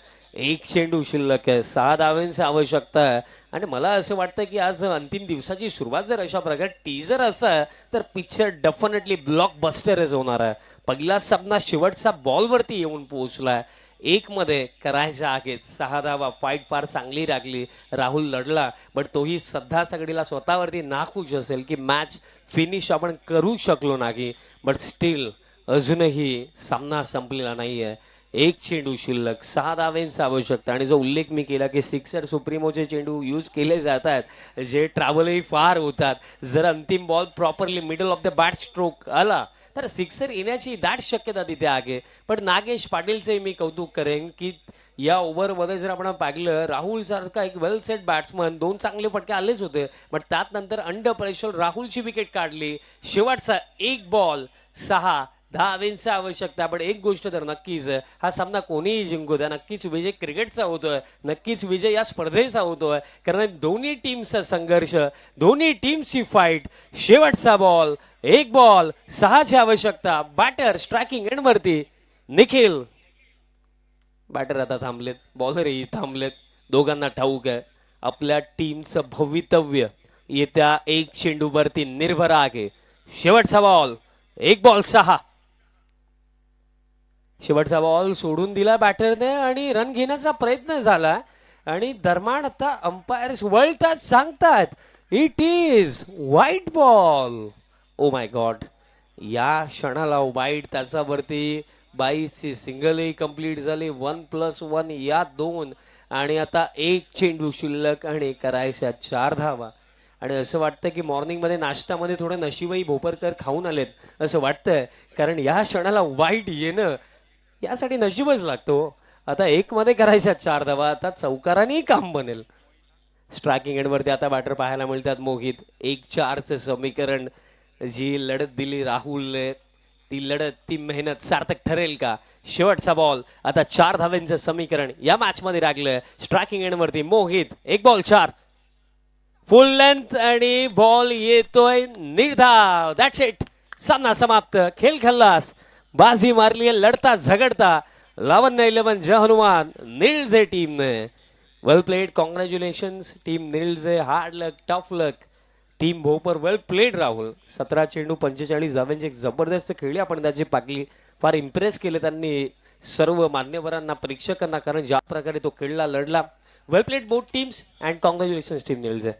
एक चेंडू शिल्लक आहे 6 धाव्यांची आवश्यकता आहे आणि मला असं वाटतं की आज अंतिम दिवसाची सुरुवात जर अशा प्रकारे टीजर असा तर पिक्चर डेफिनेटली ब्लॉकबस्टरच होणार आहे पहिला सामना शेवटचा बॉलवरती येऊन पोहोचलाय 1 मध्ये करायच्या आगेत 6 धावा फाईट फार चांगली लागली राहुल लढला बट तोही सध्या सगळीला स्वतःवरती नाखुश असेल की मॅच फिनिश आपण करू शकलो नाही बट स्टील अजूनही सामना संपलेला नाहीये एक चेंडू शिल्लक 6 धाव्यांची आवश्यकता आणि जो उल्लेख मी केला की सिक्सर सुप्रीमोचे चेंडू यूज केले जातात जे ट्रॅव्हलही फार होतात जर अंतिम ball properly middle of the bat stroke आला तर सिक्सर येण्याची दाट शक्यता तिथे आहे पण नागेश पाटीलचे मी कौतुक करेन की या ओव्हरमध्ये जर आपण पाहिलं राहुल सारखा एक वेल सेट बॅट्समन 2 चांगले फटके आलेच होते बट त्यात नंतर अंडर प्रेशर राहुलची विकेट काढली शेवटचा 1 बॉल 6 धावेंची आवश्यकता पण एक गोष्ट तर नक्कीच हा सामना कोणीही जिंकू द्या नक्कीच विजय क्रिकेटचा होतोय नक्कीच विजय या स्पर्धेचा होतोय कारण दोन्ही टीमचा संघर्ष दोन्ही टीमची फाईट शेवटचा बॉल 1 बॉल 6ची आवश्यकता बॅटर स्ट्रायकिंग एंड वरती निखिल बॅटर आता थांबलेत बॉलरही थांबलेत दोघांना ठाऊक आहे आपल्या टीमचं भवितव्य येत्या 1 चेंडूवरती निर्भर आहे शेवटचा बॉल 1 बॉल 6 शेवटचा बॉल सोडून दिला बॅटरने आणि रन घेण्याचा प्रयत्न झाला आणि दरम्यान आता अंपायर्स वळतात सांगतात it is white ball. Oh my God, या क्षणाला वाईट तासावरती 22ची सिंगलही कंप्लीट झाली. 1+1 या 2 आणि आता एक चेंडू शिल्लक आणि करायच्या 4 धावा. आणि असं वाटतं की मॉर्निंगमध्ये नाश्त्यामध्ये थोडं नशीबही भोपरकर खाऊन आलेत असं वाटतंय, कारण या क्षणाला वाईट येणं यासाठी नशीबच लागतो. आता एक मध्ये करायच्या 4 धावा, आता चौकारांनी काम बनेल. स्ट्रायकिंग एंडवरती आता बॅटर पाहायला मिळतात मोहित. 1-4चं समीकरण, जी लढत दिली राहुलने ती लढत, ती मेहनत सार्थक ठरेल का? शेवटचा बॉल, आता 4 धाव्यांचं समीकरण या मॅच मध्ये राखलं. स्ट्रायकिंग एंडवरती मोहित, 1 बॉल 4, फुल लेंथ आणि बॉल येतोय निर्धाव. दॅट्स इट, सामना समाप्त. खेळ खल्लास, बाजी मारली लढता झगडता. लावण्य 11 जय Hanuman Nilje team. Well played, congratulations team Nilje. Hard luck, tough luck team Bhopar. Well played Rahul. 17 चेंडू 45 धाव्यांची एक जबरदस्त खेळली आपण त्याची पाकली. फार इम्प्रेस केले त्यांनी सर्व मान्यवरांना, प्रेक्षकांना, कारण ज्या प्रकारे तो खेळला लढला. Well played both teams and congratulations team Nilje.